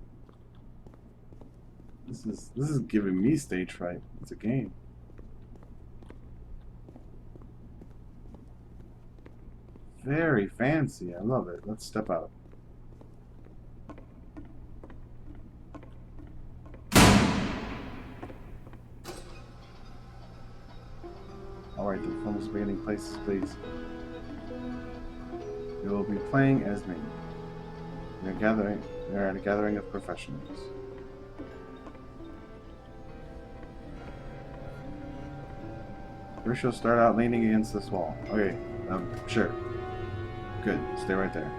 This is giving me stage fright. It's a game. Very fancy. I love it. Let's step out. Alright, the film is beginning. Places, please. You will be playing as me. We are at a gathering of professionals. First, you'll start out leaning against this wall. Okay, sure. Good, stay right there.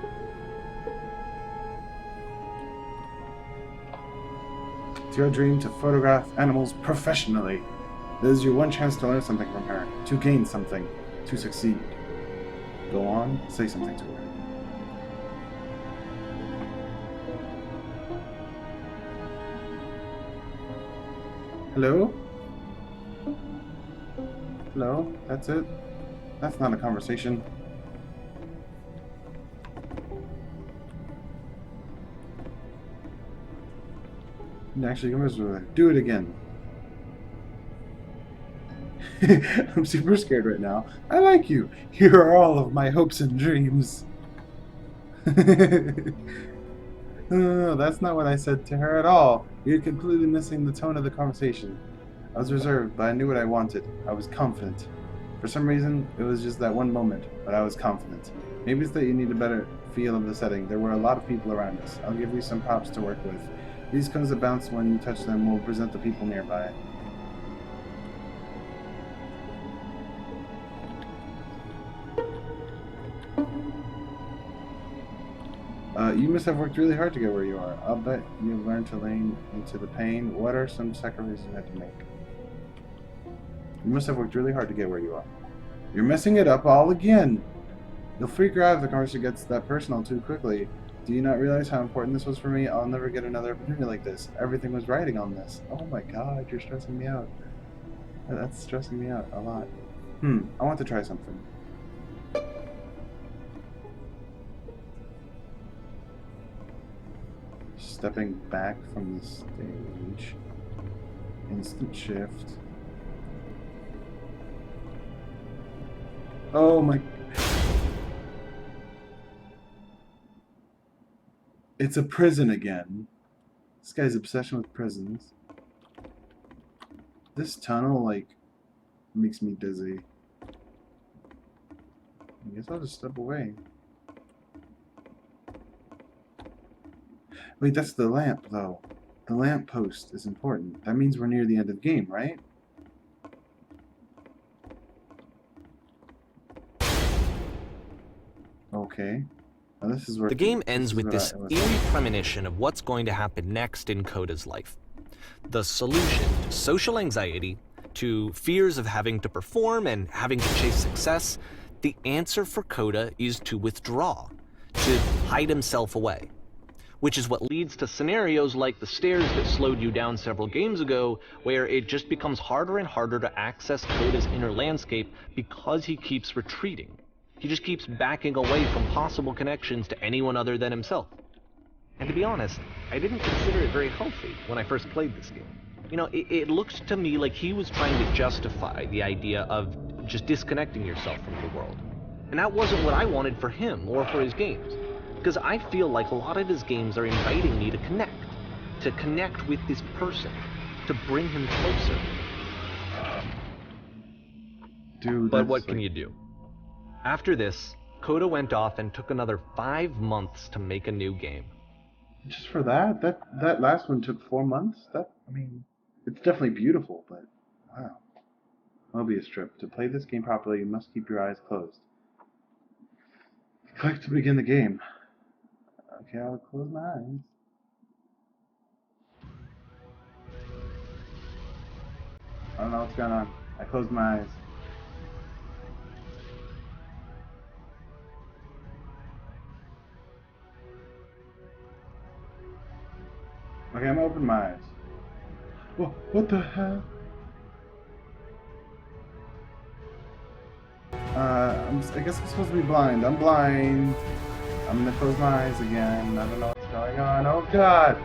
It's your dream to photograph animals professionally. This is your one chance to learn something from her, to gain something, to succeed. Go on, say something to her. Hello? Hello? That's it? That's not a conversation. Actually, do it again. I'm super scared right now. I like you. Here are all of my hopes and dreams. No, that's not what I said to her at all. You're completely missing the tone of the conversation. I was reserved, but I knew what I wanted. I was confident. For some reason, it was just that one moment, but I was confident. Maybe it's that you need a better feel of the setting. There were a lot of people around us. I'll give you some props to work with. These cones that bounce when you touch them will present the people nearby. You must have worked really hard to get where you are. I'll bet you've learned to lean into the pain. What are some sacrifices you had to make? You must have worked really hard to get where you are. You're messing it up all again. You'll freak her out if the conversation gets that personal too quickly. Do you not realize how important this was for me? I'll never get another opportunity like this. Everything was riding on this. Oh my god, you're stressing me out. That's stressing me out a lot. I want to try something. Stepping back from the stage. Instant shift. Oh my... It's a prison again. This guy's obsession with prisons. This tunnel, like, makes me dizzy. I guess I'll just step away. Wait, that's the lamp, though. The lamp post is important. That means we're near the end of the game, right? Okay. Now this is where The game ends with this eerie premonition of what's going to happen next in Coda's life. The solution to social anxiety, to fears of having to perform and having to chase success, the answer for Coda is to withdraw, to hide himself away. Which is what leads to scenarios like the stairs that slowed you down several games ago, where it just becomes harder and harder to access Coda's inner landscape because he keeps retreating. He just keeps backing away from possible connections to anyone other than himself. And to be honest, I didn't consider it very healthy when I first played this game. You know, it looked to me like he was trying to justify the idea of just disconnecting yourself from the world. And that wasn't what I wanted for him or for his games. Because I feel like a lot of his games are inviting me to connect with this person, to bring him closer. Dude, but what can you do? After this, Coda went off and took another 5 months to make a new game. Just for that? That last one took 4 months? I mean, it's definitely beautiful, but wow. Mobius strip. To play this game properly, you must keep your eyes closed. Click to begin the game. Okay, I'll close my eyes. I don't know what's going on. I closed my eyes. Okay, I'm open my eyes. What the hell? I guess I'm supposed to be blind. I'm blind. I'm gonna close my eyes again. I don't know what's going on. Oh god!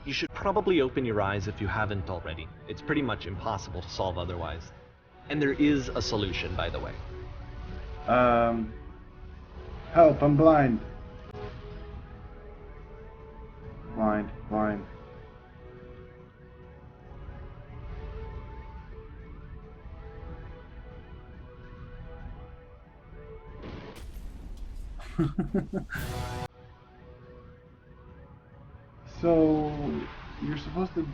You should probably open your eyes if you haven't already. It's pretty much impossible to solve otherwise. And there is a solution, by the way. Help, I'm blind. Blind. So, you're supposed to...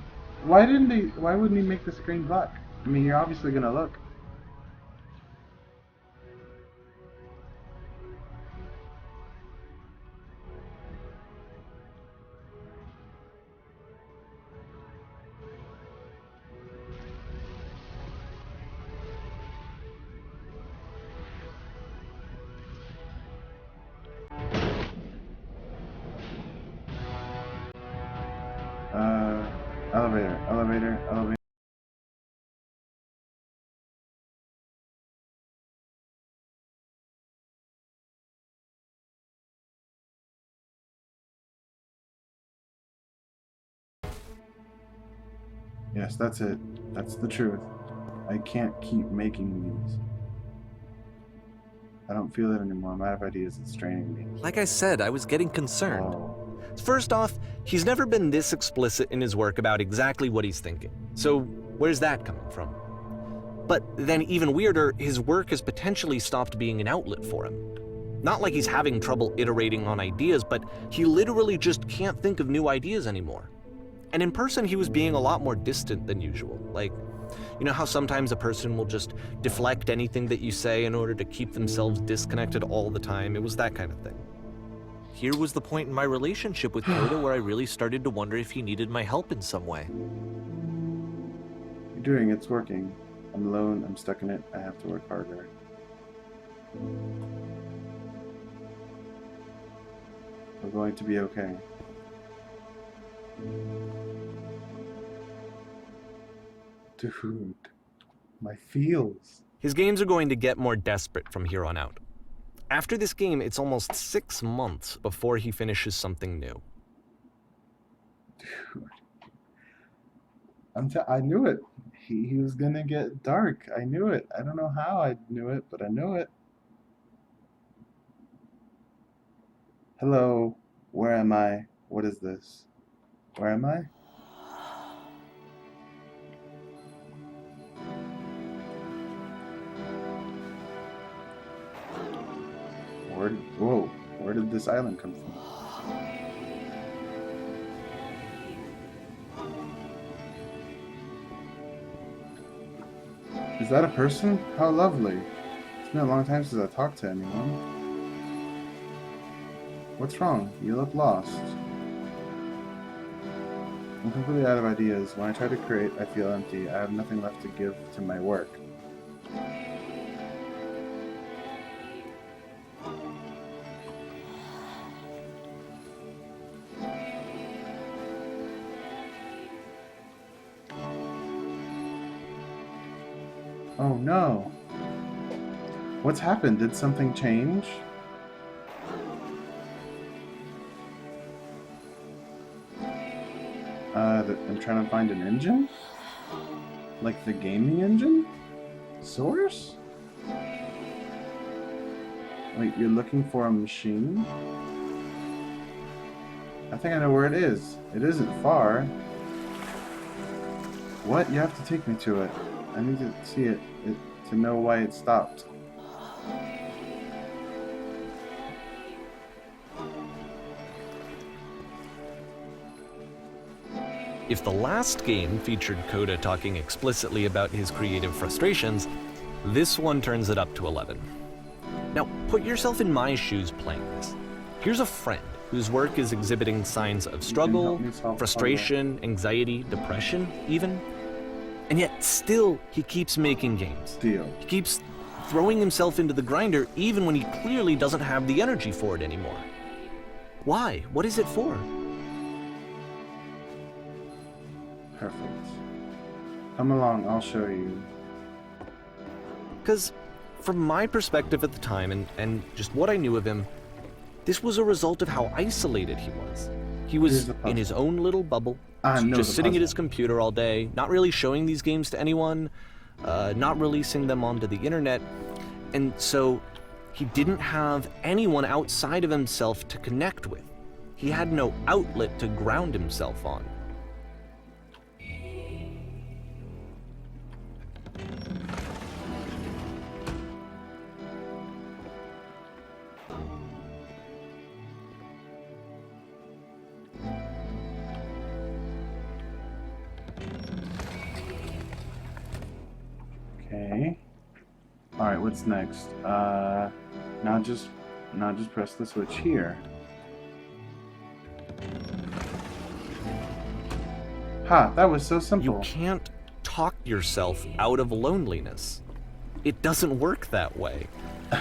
Why wouldn't he make the screen black? I mean, you're obviously gonna look. Elevator. Yes, that's it. That's the truth. I can't keep making these. I don't feel it anymore. I'm out of ideas. It's straining me. Like I said, I was getting concerned. Oh. First off, he's never been this explicit in his work about exactly what he's thinking. So where's that coming from? But then even weirder, his work has potentially stopped being an outlet for him. Not like he's having trouble iterating on ideas, but he literally just can't think of new ideas anymore. And in person, he was being a lot more distant than usual. Like, you know how sometimes a person will just deflect anything that you say in order to keep themselves disconnected all the time? It was that kind of thing. Here was the point in my relationship with Coda where I really started to wonder if he needed my help in some way. You're doing it's working. I'm alone, I'm stuck in it, I have to work harder. We're going to be okay. Dude, my feels. His games are going to get more desperate from here on out. After this game, it's almost 6 months before he finishes something new. Dude. I knew it. He was gonna get dark. I knew it. I don't know how I knew it, but I knew it. Hello. Where am I? What is this? Where am I? Where did this island come from? Is that a person? How lovely. It's been a long time since I talked to anyone. What's wrong? You look lost. I'm completely out of ideas. When I try to create, I feel empty. I have nothing left to give to my work. Oh no. What's happened? Did something change? I'm trying to find an engine? Like the gaming engine? Source? Wait, you're looking for a machine? I think I know where it is. It isn't far. What? You have to take me to it. I need to see it to know why it stopped. If the last game featured Coda talking explicitly about his creative frustrations, this one turns it up to 11. Now, put yourself in my shoes playing this. Here's a friend whose work is exhibiting signs of struggle, frustration, anxiety, depression, even. And yet, still, he keeps making games. Deal. He keeps throwing himself into the grinder even when he clearly doesn't have the energy for it anymore. Why? What is it for? Perfect. Come along, I'll show you. Because from my perspective at the time and just what I knew of him, this was a result of how isolated he was. He was in his own little bubble, just sitting at his computer all day, not really showing these games to anyone, not releasing them onto the internet, and so he didn't have anyone outside of himself to connect with. He had no outlet to ground himself on. Okay. Alright, what's next? Now just press the switch here. Ha, that was so simple. You can't talk yourself out of loneliness. It doesn't work that way.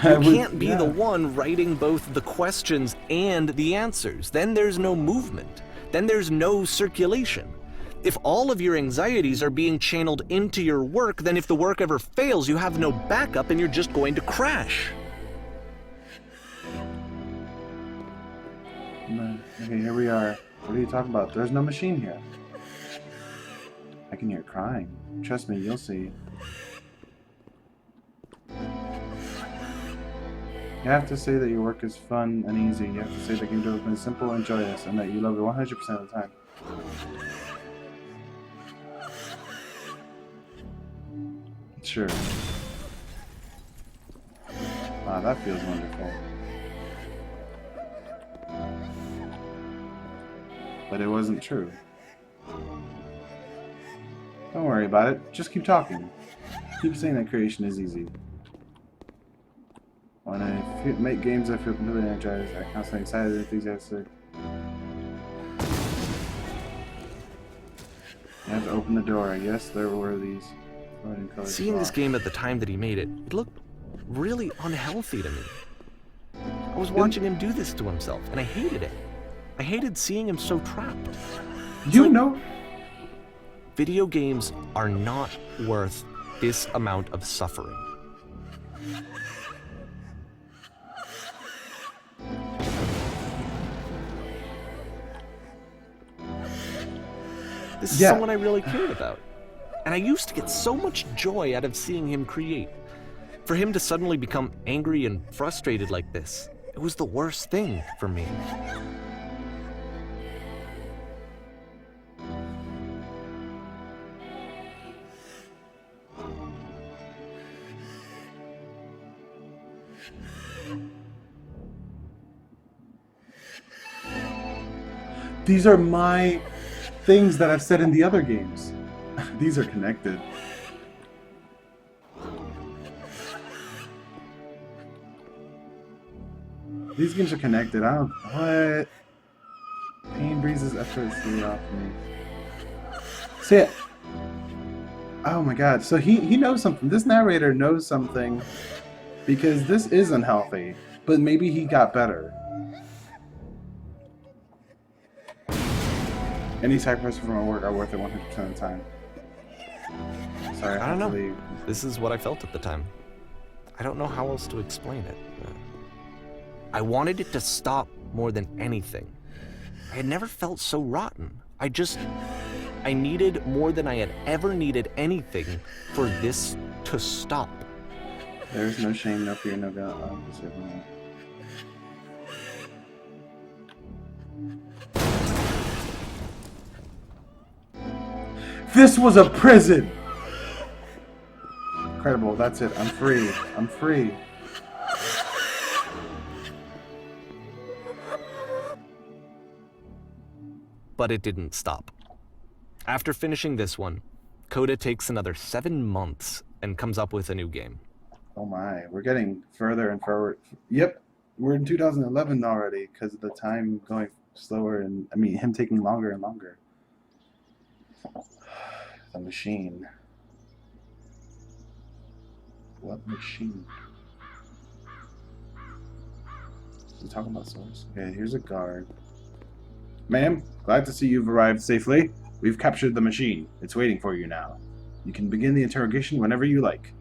You can't be the one writing both the questions and the answers. Then there's no movement. Then there's no circulation. If all of your anxieties are being channeled into your work, then if the work ever fails, you have no backup and you're just going to crash. Okay, here we are. What are you talking about? There's no machine here. I can hear crying. Trust me, you'll see. You have to say that your work is fun and easy. You have to say that game development is simple and joyous, and that you love it 100% of the time. Sure. Wow, that feels wonderful. But it wasn't true. Don't worry about it. Just keep talking. Keep saying that creation is easy. When I make games, I feel completely energized. I'm constantly excited and enthusiastic. You have to open the door. Yes, there were these. Seeing this game at the time that he made it, it looked really unhealthy to me. I was watching him do this to himself, and I hated it. I hated seeing him so trapped. You know? Video games are not worth this amount of suffering. This is someone I really cared about. And I used to get so much joy out of seeing him create. For him to suddenly become angry and frustrated like this, it was the worst thing for me. These are my things that I've said in the other games. These are connected. These games are connected. I don't... What? Pain breezes effortlessly off me. See it. Oh my god. So he knows something. This narrator knows something. Because this is unhealthy. But maybe he got better. Any sacrifices from my work are worth it 100% of the time. Sorry, I don't know. leave. This is what I felt at the time. I don't know how else to explain it. I wanted it to stop more than anything. I had never felt so rotten. I needed more than I had ever needed anything for this to stop. There is no shame, no fear, no doubt. This was a prison! Incredible, that's it. I'm free. I'm free. But it didn't stop. After finishing this one, Coda takes another 7 months and comes up with a new game. Oh my, we're getting further and further. Yep, we're in 2011 already because of the time going slower and, I mean, him taking longer and longer. The machine. What machine? Is he talking about source? Okay, here's a guard. Ma'am, glad to see you've arrived safely. We've captured the machine. It's waiting for you now. You can begin the interrogation whenever you like.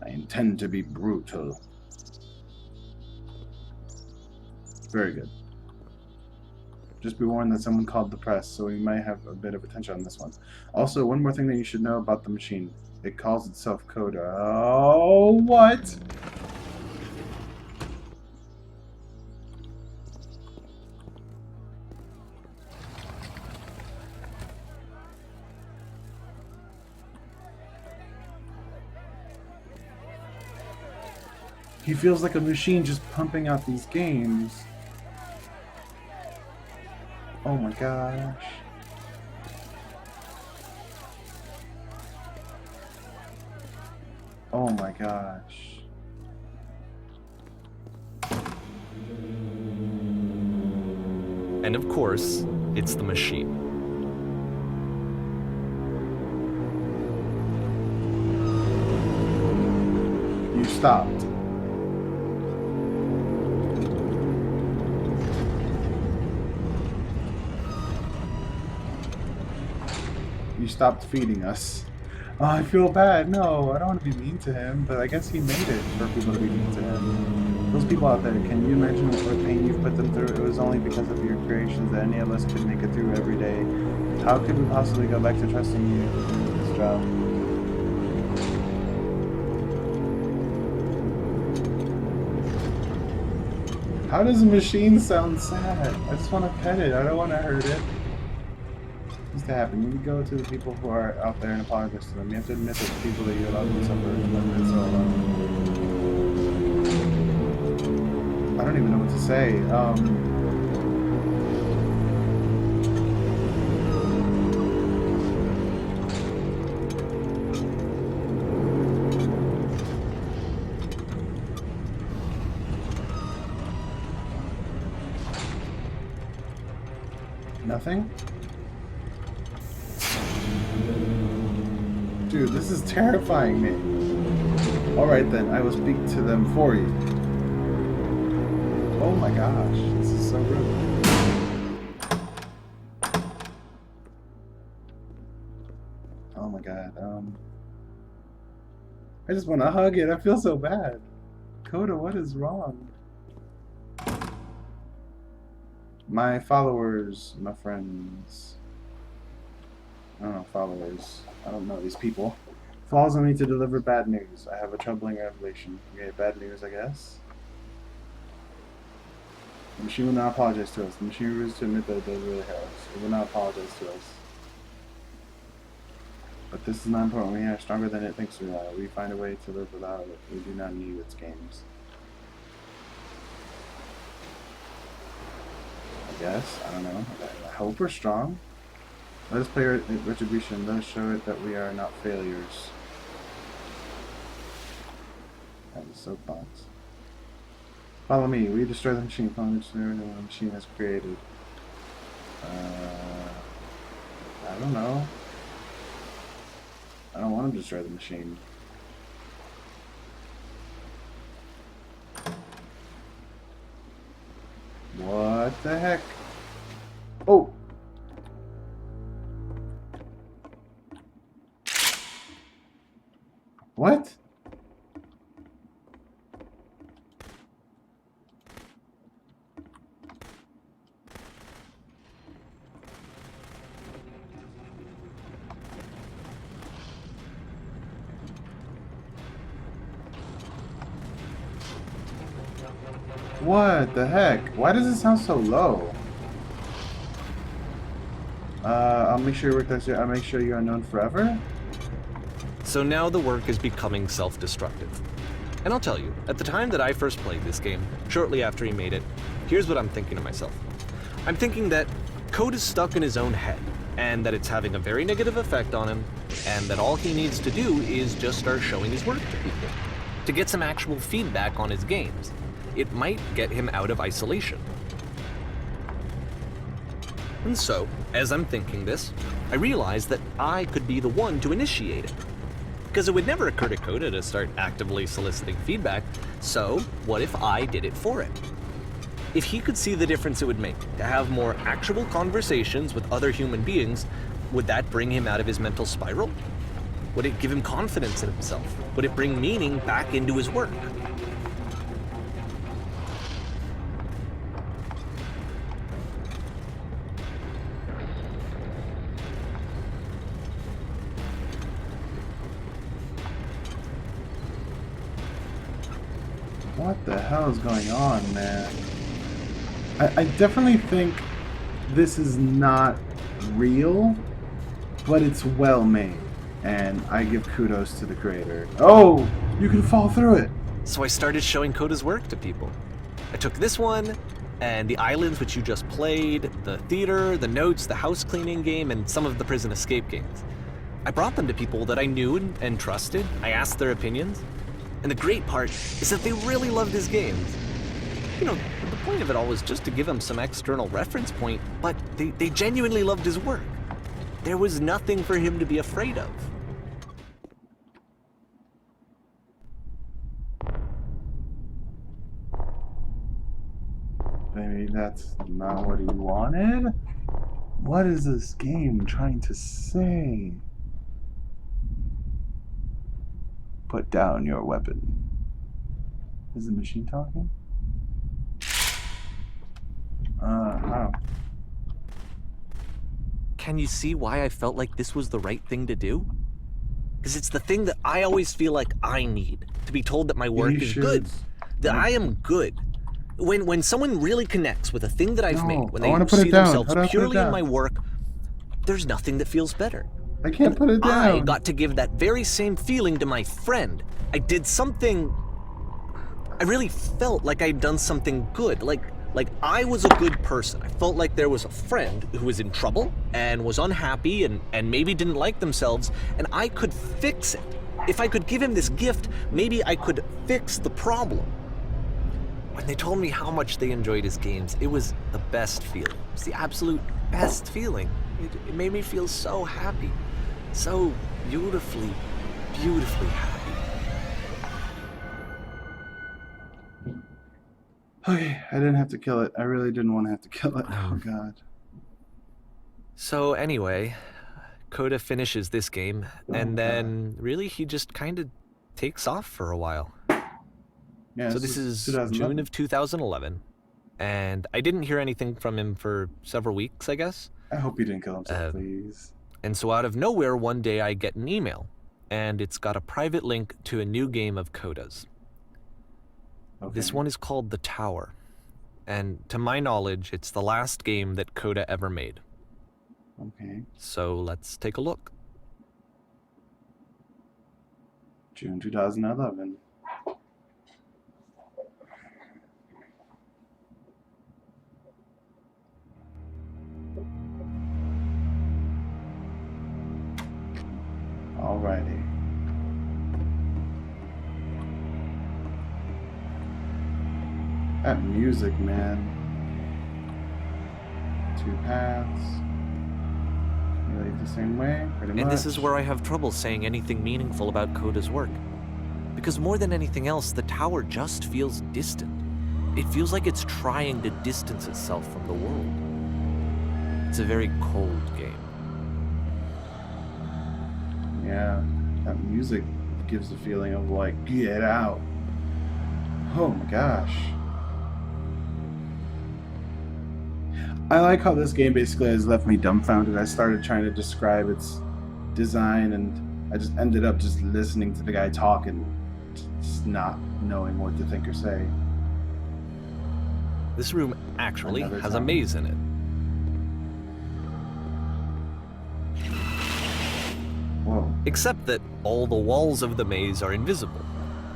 I intend to be brutal. Very good. Just be warned that someone called the press, so we might have a bit of attention on this one. Also, one more thing that you should know about the machine. It calls itself Coda. Oh, what? He feels like a machine just pumping out these games. Oh my gosh. Oh my gosh. And of course, it's the machine. You stopped. You stopped feeding us. Oh, I feel bad. No, I don't want to be mean to him, but I guess he made it for people to be mean to him. Those people out there, can you imagine what pain you've put them through? It was only because of your creations that any of us could make it through every day. How could we possibly go back to trusting you with this job? How does a machine sound sad? I just want to pet it. I don't want to hurt it. What needs to happen? You go to the people who are out there and apologize to them. You have to admit that the people that you allowed to suffer and let it so alone. I don't even know what to say. Nothing? Dude, this is terrifying me. Alright then, I will speak to them for you. Oh my gosh, this is so rude. Oh my god, I just want to hug it. I feel so bad. Coda, what is wrong? My followers, my friends. I don't know, followers. I don't know these people. Falls on me to deliver bad news. I have a troubling revelation. Okay, bad news, I guess. The machine will not apologize to us. The machine refuses to admit that it does really hurt us. It will not apologize to us. But this is not important. We are stronger than it thinks we are. We find a way to live without it. We do not need its games. I guess. I don't know. I hope we're strong. Let us play retribution. Let us show it that we are not failures. That was soapbox. Follow me. We destroy the machine. Follow the machine has created. I don't know. I don't want to destroy the machine. What the heck? Oh! What? What the heck? Why does it sound so low? I'll make sure you work that. I'll make sure you're unknown forever. So now the work is becoming self-destructive. And I'll tell you, at the time that I first played this game, shortly after he made it, here's what I'm thinking to myself. I'm thinking that Code is stuck in his own head, and that it's having a very negative effect on him, and that all he needs to do is just start showing his work to people, to get some actual feedback on his games. It might get him out of isolation. And so, as I'm thinking this, I realize that I could be the one to initiate it. Because it would never occur to Coda to start actively soliciting feedback, so what if I did it for him? If he could see the difference it would make to have more actual conversations with other human beings, would that bring him out of his mental spiral? Would it give him confidence in himself? Would it bring meaning back into his work? What the hell is going on, man? I definitely think this is not real, but it's well made, and I give kudos to the creator. Oh, you can fall through it. So I started showing Coda's work to people. I took this one, and the islands which you just played, the theater, the notes, the house cleaning game, and some of the prison escape games. I brought them to people that I knew and trusted. I asked their opinions. And the great part is that they really loved his games. You know, the point of it all was just to give him some external reference point, but they genuinely loved his work. There was nothing for him to be afraid of. Maybe that's not what he wanted? What is this game trying to say? Put down your weapon. Is the machine talking? How? Can you see why I felt like this was the right thing to do? Because it's the thing that I always feel like I need, to be told that my work is good, that I am good. When someone really connects with a thing that I've made, when I wanna they put it see down. themselves How do I put it purely in down? my work, there's nothing that feels better. I can't put it down. I got to give that very same feeling to my friend. I did something. I really felt like I'd done something good. Like I was a good person. I felt like there was a friend who was in trouble and was unhappy and maybe didn't like themselves, and I could fix it. If I could give him this gift, maybe I could fix the problem. When they told me how much they enjoyed his games, it was the best feeling. It was the absolute best feeling. It made me feel so happy. So beautifully, beautifully happy. Okay, I didn't have to kill it. I really didn't want to have to kill it. Oh god. So anyway, Coda finishes this game, and then really he just kind of takes off for a while. Yeah. So this is 2011. June of 2011, and I didn't hear anything from him for several weeks, I guess. I hope he didn't kill himself, please. And so out of nowhere, one day I get an email, and it's got a private link to a new game of Coda's. Okay. This one is called The Tower, and to my knowledge, it's the last game that Coda ever made. Okay. So let's take a look. June 2011. Alrighty. That music, man. 2 paths. You leave the same way, pretty much. And this is where I have trouble saying anything meaningful about Coda's work. Because more than anything else, the tower just feels distant. It feels like it's trying to distance itself from the world. It's a very cold game. Yeah, that music gives a feeling of like, get out. Oh my gosh. I like how this game basically has left me dumbfounded. I started trying to describe its design and I just ended up just listening to the guy talk and just not knowing what to think or say. This room actually Another has a time. maze in it. Whoa. Except that all the walls of the maze are invisible.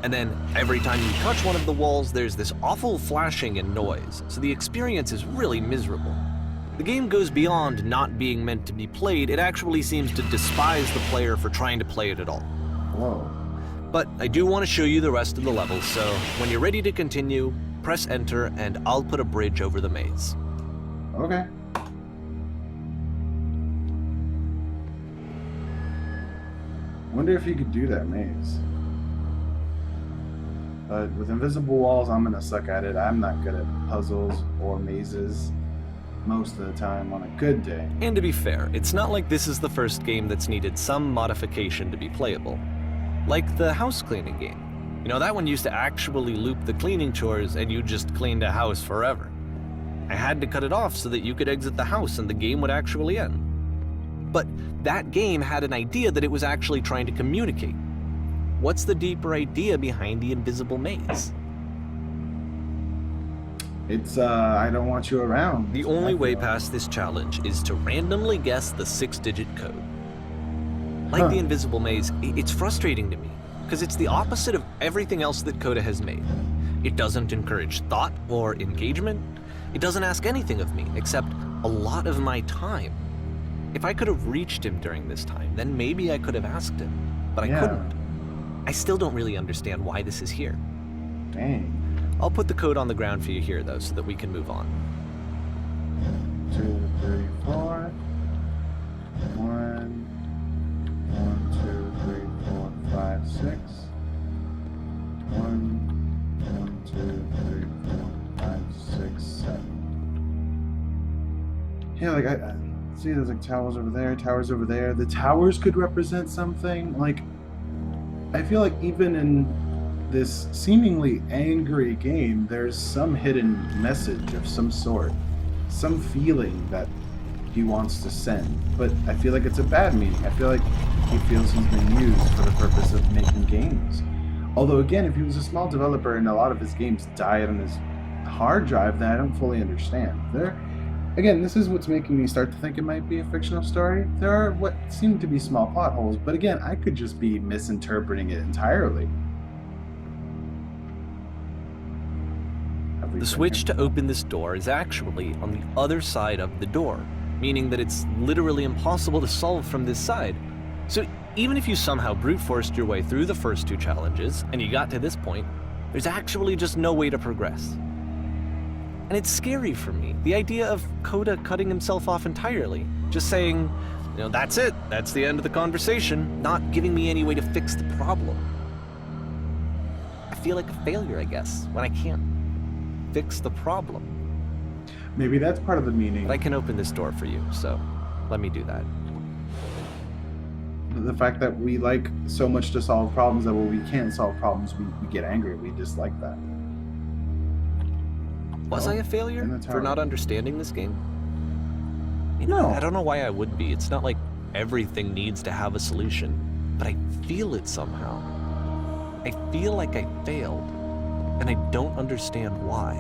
And then every time you touch one of the walls, there's this awful flashing and noise, so the experience is really miserable. The game goes beyond not being meant to be played, it actually seems to despise the player for trying to play it at all. Whoa. But I do want to show you the rest of the levels, so when you're ready to continue, press enter and I'll put a bridge over the maze. Okay. Wonder if you could do that maze. But with invisible walls, I'm gonna suck at it. I'm not good at puzzles or mazes most of the time on a good day. And to be fair, it's not like this is the first game that's needed some modification to be playable. Like the house cleaning game. You know, that one used to actually loop the cleaning chores and you just cleaned a house forever. I had to cut it off so that you could exit the house and the game would actually end. But that game had an idea that it was actually trying to communicate. What's the deeper idea behind the invisible maze? It's, I don't want you around. The only way past this challenge is to randomly guess the 6-digit code. Like the invisible maze, it's frustrating to me, because it's the opposite of everything else that Coda has made. It doesn't encourage thought or engagement. It doesn't ask anything of me, except a lot of my time. If I could have reached him during this time, then maybe I could have asked him, but I couldn't. I still don't really understand why this is here. Dang. I'll put the code on the ground for you here, though, so that we can move on. 2, 3, 4. 1, 2, 3, 4, 5, 6. 1, 2, 3, 4, 5, 6, 7. Yeah, like I see there's like towers over there, towers over there. The towers could represent something. Like I feel like even in this seemingly angry game, there's some hidden message of some sort, some feeling that he wants to send. But I feel like it's a bad meaning. I feel like he feels he's been used for the purpose of making games. Although again, if he was a small developer and a lot of his games died on his hard drive that I don't fully understand. Again, this is what's making me start to think it might be a fictional story. There are what seem to be small plot holes, but again, I could just be misinterpreting it entirely. The switch to open this door is actually on the other side of the door, meaning that it's literally impossible to solve from this side. So even if you somehow brute forced your way through the first 2 challenges and you got to this point, there's actually just no way to progress. And it's scary for me, the idea of Coda cutting himself off entirely, just saying, that's it, that's the end of the conversation, not giving me any way to fix the problem. I feel like a failure, I guess, when I can't fix the problem. Maybe that's part of the meaning. But I can open this door for you, so let me do that. The fact that we like so much to solve problems that when we can't solve problems, we get angry. We dislike that. Was I a failure for not understanding this game? No. I don't know why I would be. It's not like everything needs to have a solution, but I feel it somehow. I feel like I failed, and I don't understand why.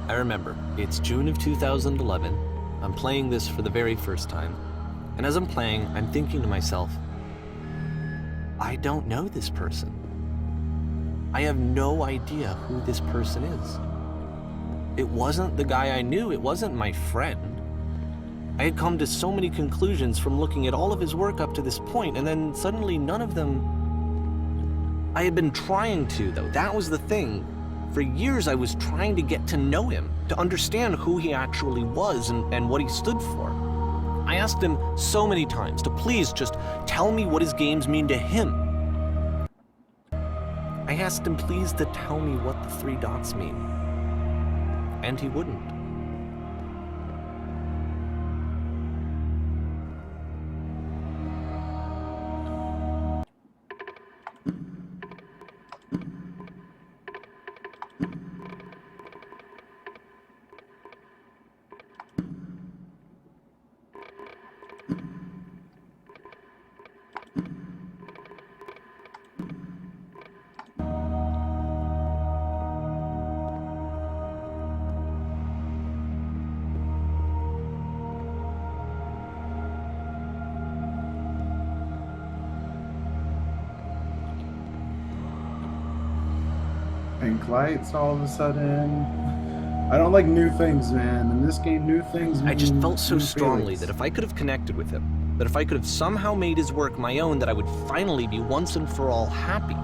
I remember, it's June of 2011. I'm playing this for the very first time, and as I'm playing, I'm thinking to myself, I don't know this person. I have no idea who this person is. It wasn't the guy I knew, it wasn't my friend. I had come to so many conclusions from looking at all of his work up to this point, and then suddenly none of them... I had been trying to, though. That was the thing. For years I was trying to get to know him, to understand who he actually was and what he stood for. I asked him so many times to please just tell me what his games mean to him. I asked him please to tell me what the 3 dots mean. And he wouldn't. Pink lights all of a sudden. I don't like new things, man. In this game, new things mean I just felt so strongly feelings. that if I could have connected with him, that if I could have somehow made his work my own, that I would finally be once and for all happy.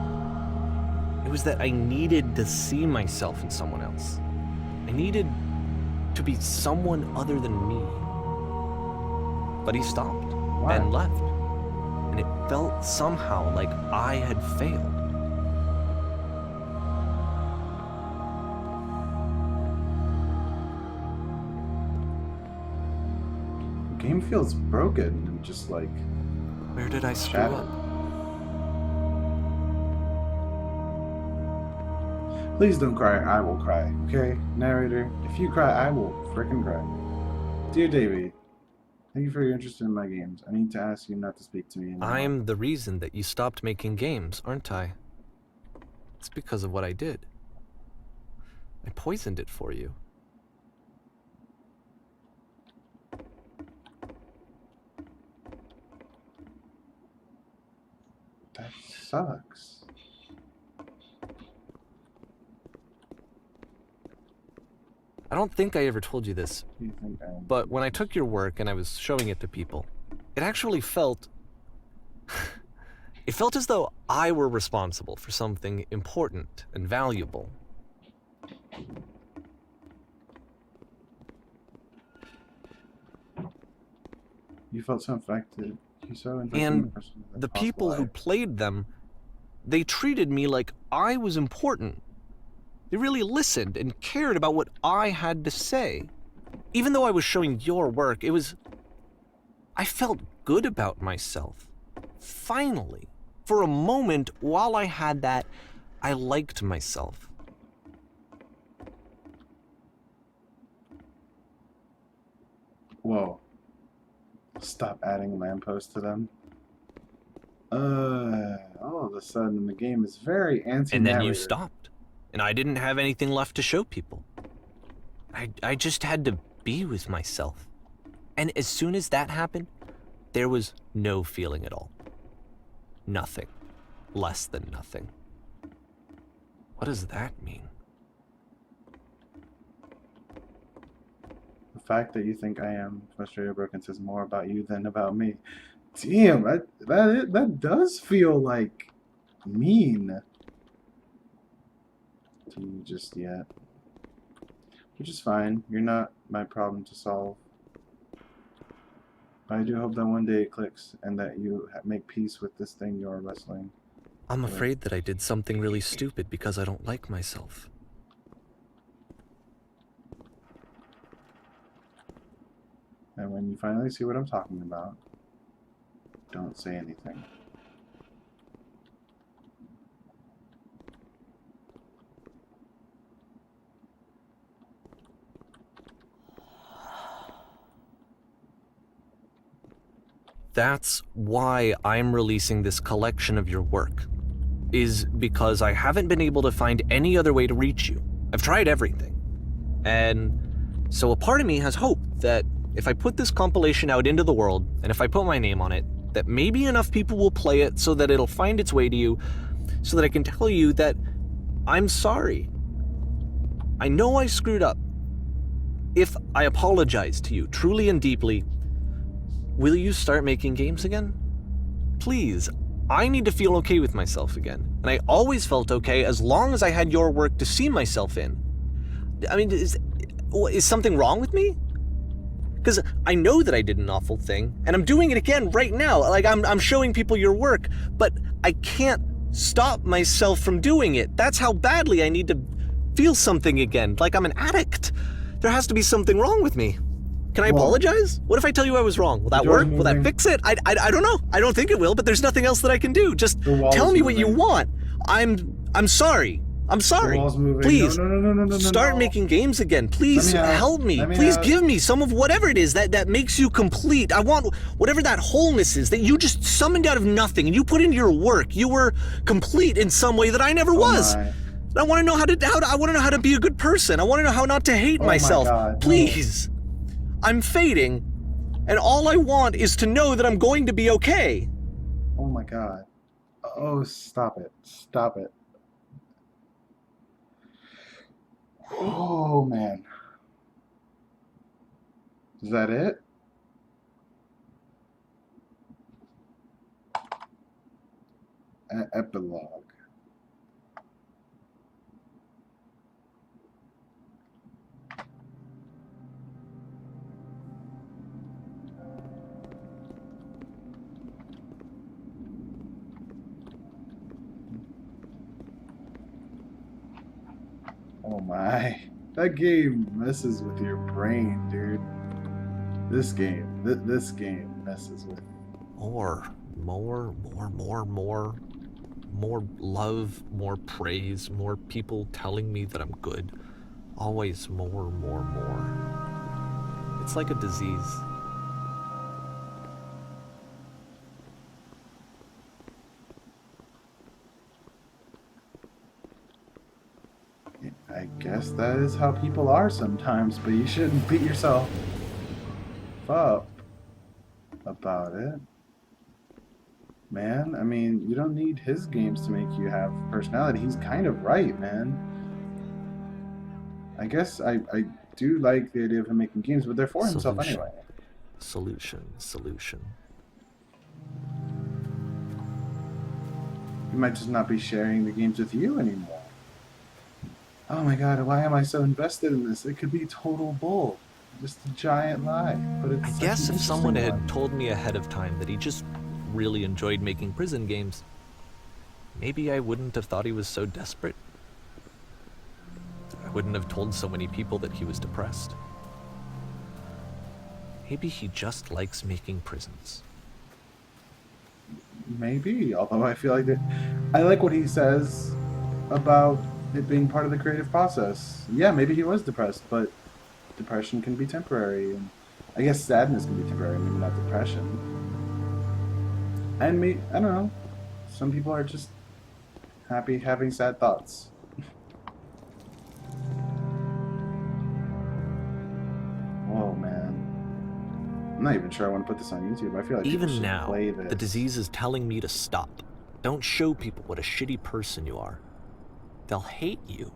It was that I needed to see myself in someone else. I needed to be someone other than me. But he stopped and left. And it felt somehow like I had failed. The game feels broken and just like... Where did I screw up? Please don't cry. I will cry. Okay, narrator? If you cry, I will frickin' cry. Dear Davey, thank you for your interest in my games. I need to ask you not to speak to me anymore. I'm the reason that you stopped making games, aren't I? It's because of what I did. I poisoned it for you. That sucks. I don't think I ever told you this, You think but when I took your work and I was showing it to people, it actually felt... it felt as though I were responsible for something important and valuable. You felt so infected. You so infected. And the people who played them, they treated me like I was important. They really listened and cared about what I had to say. Even though I was showing your work, it was... I felt good about myself. Finally. For a moment, while I had that, I liked myself. Whoa. Stop adding lampposts to them. All of a sudden the game is very anti-narrator. And then you stopped. and I didn't have anything left to show people. I just had to be with myself. And as soon as that happened, there was no feeling at all. Nothing. Less than nothing. What does that mean? The fact that you think I am frustrated or broken says more about you than about me. Damn, that does feel like mean to you just yet. Which is fine. You're not my problem to solve. But I do hope that one day it clicks and that you make peace with this thing you're wrestling. I'm afraid that I did something really stupid because I don't like myself. And when you finally see what I'm talking about, don't say anything. That's why I'm releasing this collection of your work, is because I haven't been able to find any other way to reach you. I've tried everything. And so a part of me has hope that if I put this compilation out into the world, and if I put my name on it, that maybe enough people will play it so that it'll find its way to you, so that I can tell you that I'm sorry. I know I screwed up. If I apologize to you truly and deeply, will you start making games again? Please, I need to feel okay with myself again. And I always felt okay as long as I had your work to see myself in. I mean, is something wrong with me? Because I know that I did an awful thing, and I'm doing it again right now. Like, I'm showing people your work, but I can't stop myself from doing it. That's how badly I need to feel something again, like I'm an addict. There has to be something wrong with me. Can I apologize? What if I tell you I was wrong? Will that work? Will that fix it? I don't know. I don't think it will, but there's nothing else that I can do. Just tell me what you want. I'm sorry. I'm sorry. Please, No, start making games again. Please help me. Please give me some of whatever it is that makes you complete. I want whatever that wholeness is that you just summoned out of nothing and you put into your work. You were complete in some way that I never was. I want to know I want to know how to be a good person. I want to know how not to hate myself. Please. I'm fading, and all I want is to know that I'm going to be okay. Oh my god. Oh, stop it. Stop it. Oh, man. Is that it? Epilogue. Oh my. That game messes with your brain, dude. This game messes with More love, more praise, more people telling me that I'm good. Always more. It's like a disease. I guess that is how people are sometimes, but you shouldn't beat yourself up about it. Man, I mean, you don't need his games to make you have personality. He's kind of right, man. I guess I do like the idea of him making games, but they're for himself anyway. Solution. He might just not be sharing the games with you anymore. Oh my god, why am I so invested in this? It could be total bull. Just a giant lie. But it's I guess if someone had told me ahead of time that he just really enjoyed making prison games, maybe I wouldn't have thought he was so desperate. I wouldn't have told so many people that he was depressed. Maybe he just likes making prisons. Maybe, although I feel like I like what he says about it being part of the creative process. Yeah, maybe he was depressed, but depression can be temporary, and I guess sadness can be temporary, maybe not depression. And me, I don't know. Some people are just happy having sad thoughts. not even sure I want to put this on YouTube. I feel like people Even should now, play this. the disease is telling me to stop. Don't show people what a shitty person you are. They'll hate you.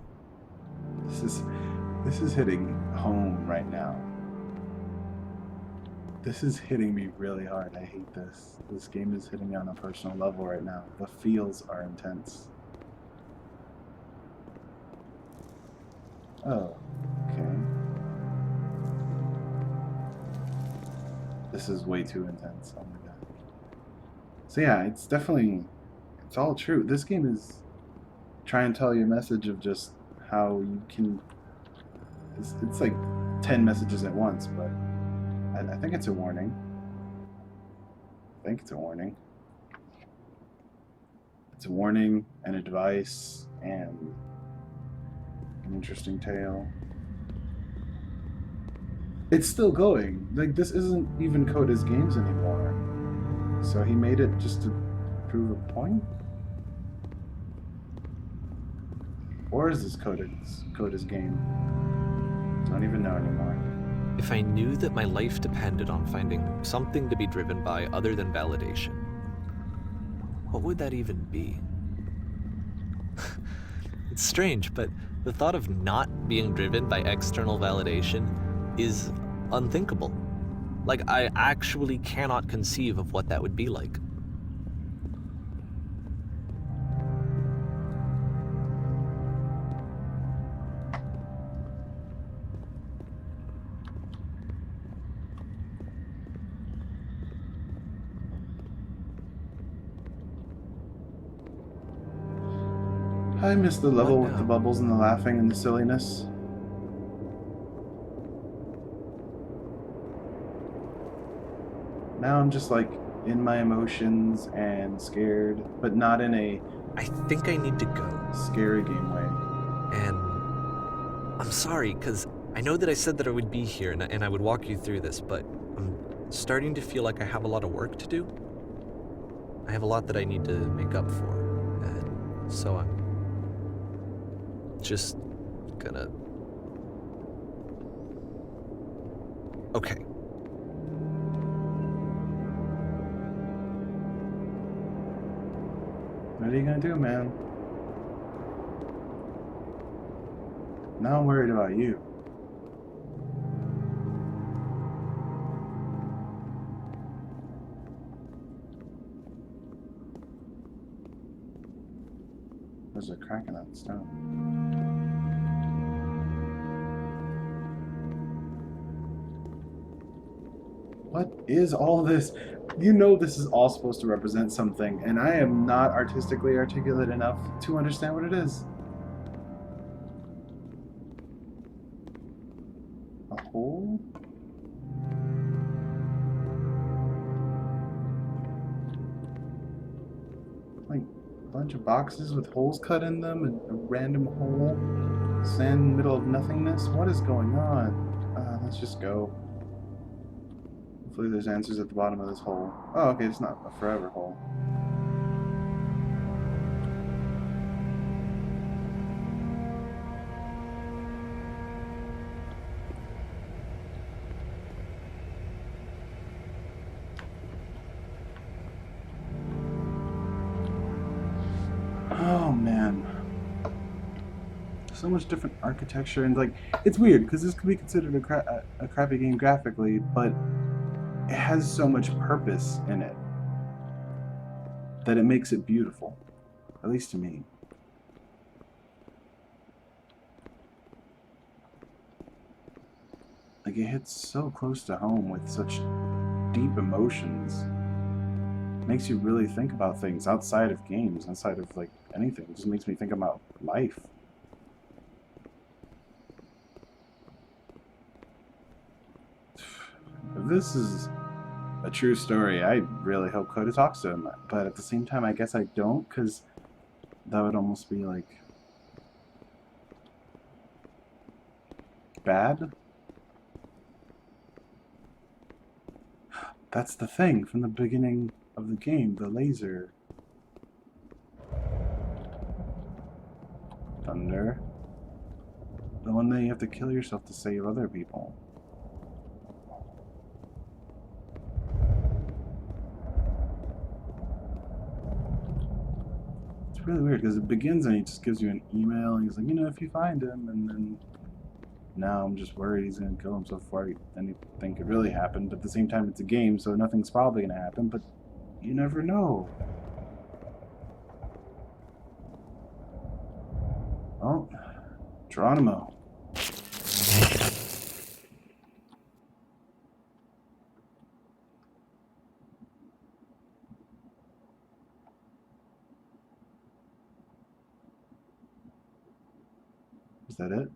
This is hitting home right now. This is hitting me really hard. I hate this. This game is hitting me on a personal level right now. The feels are intense. Oh, okay. This is way too intense. Oh my god. So yeah, it's definitely, it's all true. This game is trying to tell you a message of just how you can, it's like 10 messages at once, but I think it's a warning. I think it's a warning. It's a warning and advice and an interesting tale. It's still going. Like, this isn't even Coda's games anymore. So he made it just to prove a point? Or is this Coda's game? Don't even know anymore. If I knew that my life depended on finding something to be driven by other than validation, what would that even be? It's strange, but the thought of not being driven by external validation is unthinkable. Like, I actually cannot conceive of what that would be like. I miss the level What with the now? bubbles and the laughing and the silliness. Now I'm just like in my emotions and scared, but not in a I think I need to go. scary game way. And I'm sorry, because I know that I said that I would be here and I would walk you through this, but I'm starting to feel like I have a lot of work to do. I have a lot that I need to make up for, and so I'm just gonna... Okay. What are you gonna do, man? Now I'm worried about you. There's a crack in that stone. What is all this? You know this is all supposed to represent something, and I am not artistically articulate enough to understand what it is. A hole? Like a bunch of boxes with holes cut in them and a random hole? Sand in the middle of nothingness? What is going on? Let's just go. Hopefully there's answers at the bottom of this hole. Oh, okay, it's not a forever hole. Oh, man. So much different architecture, and like, it's weird, because this could be considered a crappy game graphically, but it has so much purpose in it that it makes it beautiful, at least to me. Like, it hits so close to home with such deep emotions. Makes you really think about things outside of games, outside of like anything. It just makes me think about life. If this is a true story, I really hope Coda talks to him, but at the same time I guess I don't, because that would almost be like bad. That's the thing from the beginning of the game, the laser. Thunder. The one that you have to kill yourself to save other people. really weird because it begins and he just gives you an email and he's like, if you find him, and then now I'm just worried he's gonna kill himself before anything could really happen. But at the same time, it's a game, so nothing's probably gonna happen. But you never know. Oh, Geronimo. Is that it?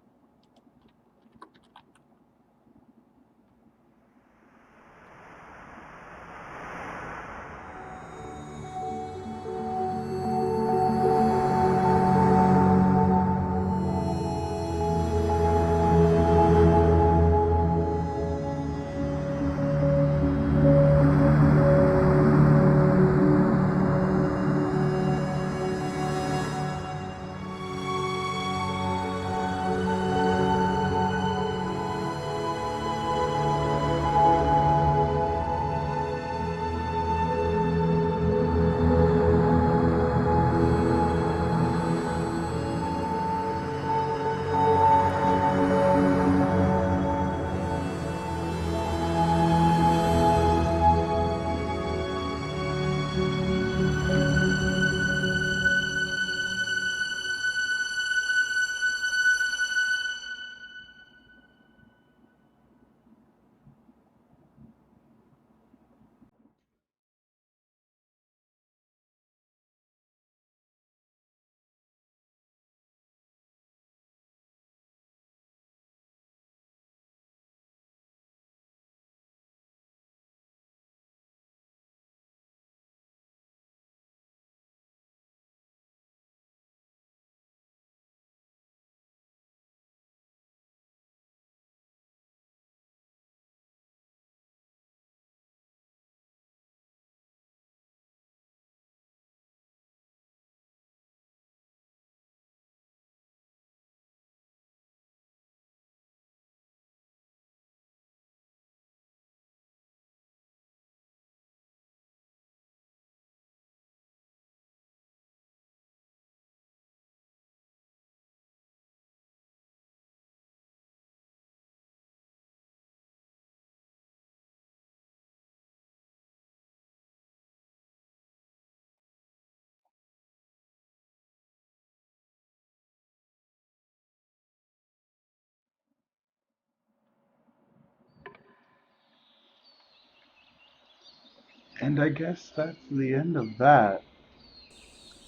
And I guess that's the end of that.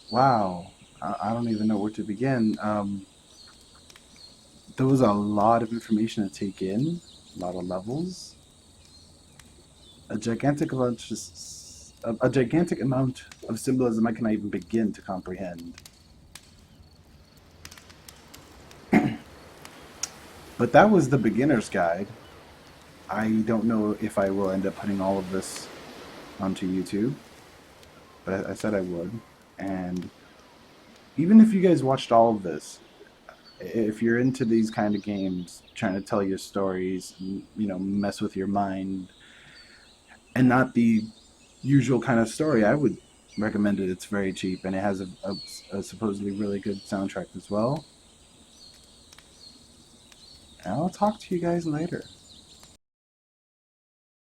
Wow. I don't even know where to begin. There was a lot of information to take in, a lot of levels, a gigantic amount, a gigantic amount of symbolism I cannot even begin to comprehend. But that was the beginner's guide. I don't know if I will end up putting all of this onto YouTube, but I said I would. And even if you guys watched all of this, if you're into these kind of games, trying to tell your stories, mess with your mind, and not the usual kind of story, I would recommend it. It's very cheap, and it has a supposedly really good soundtrack as well. And I'll talk to you guys later.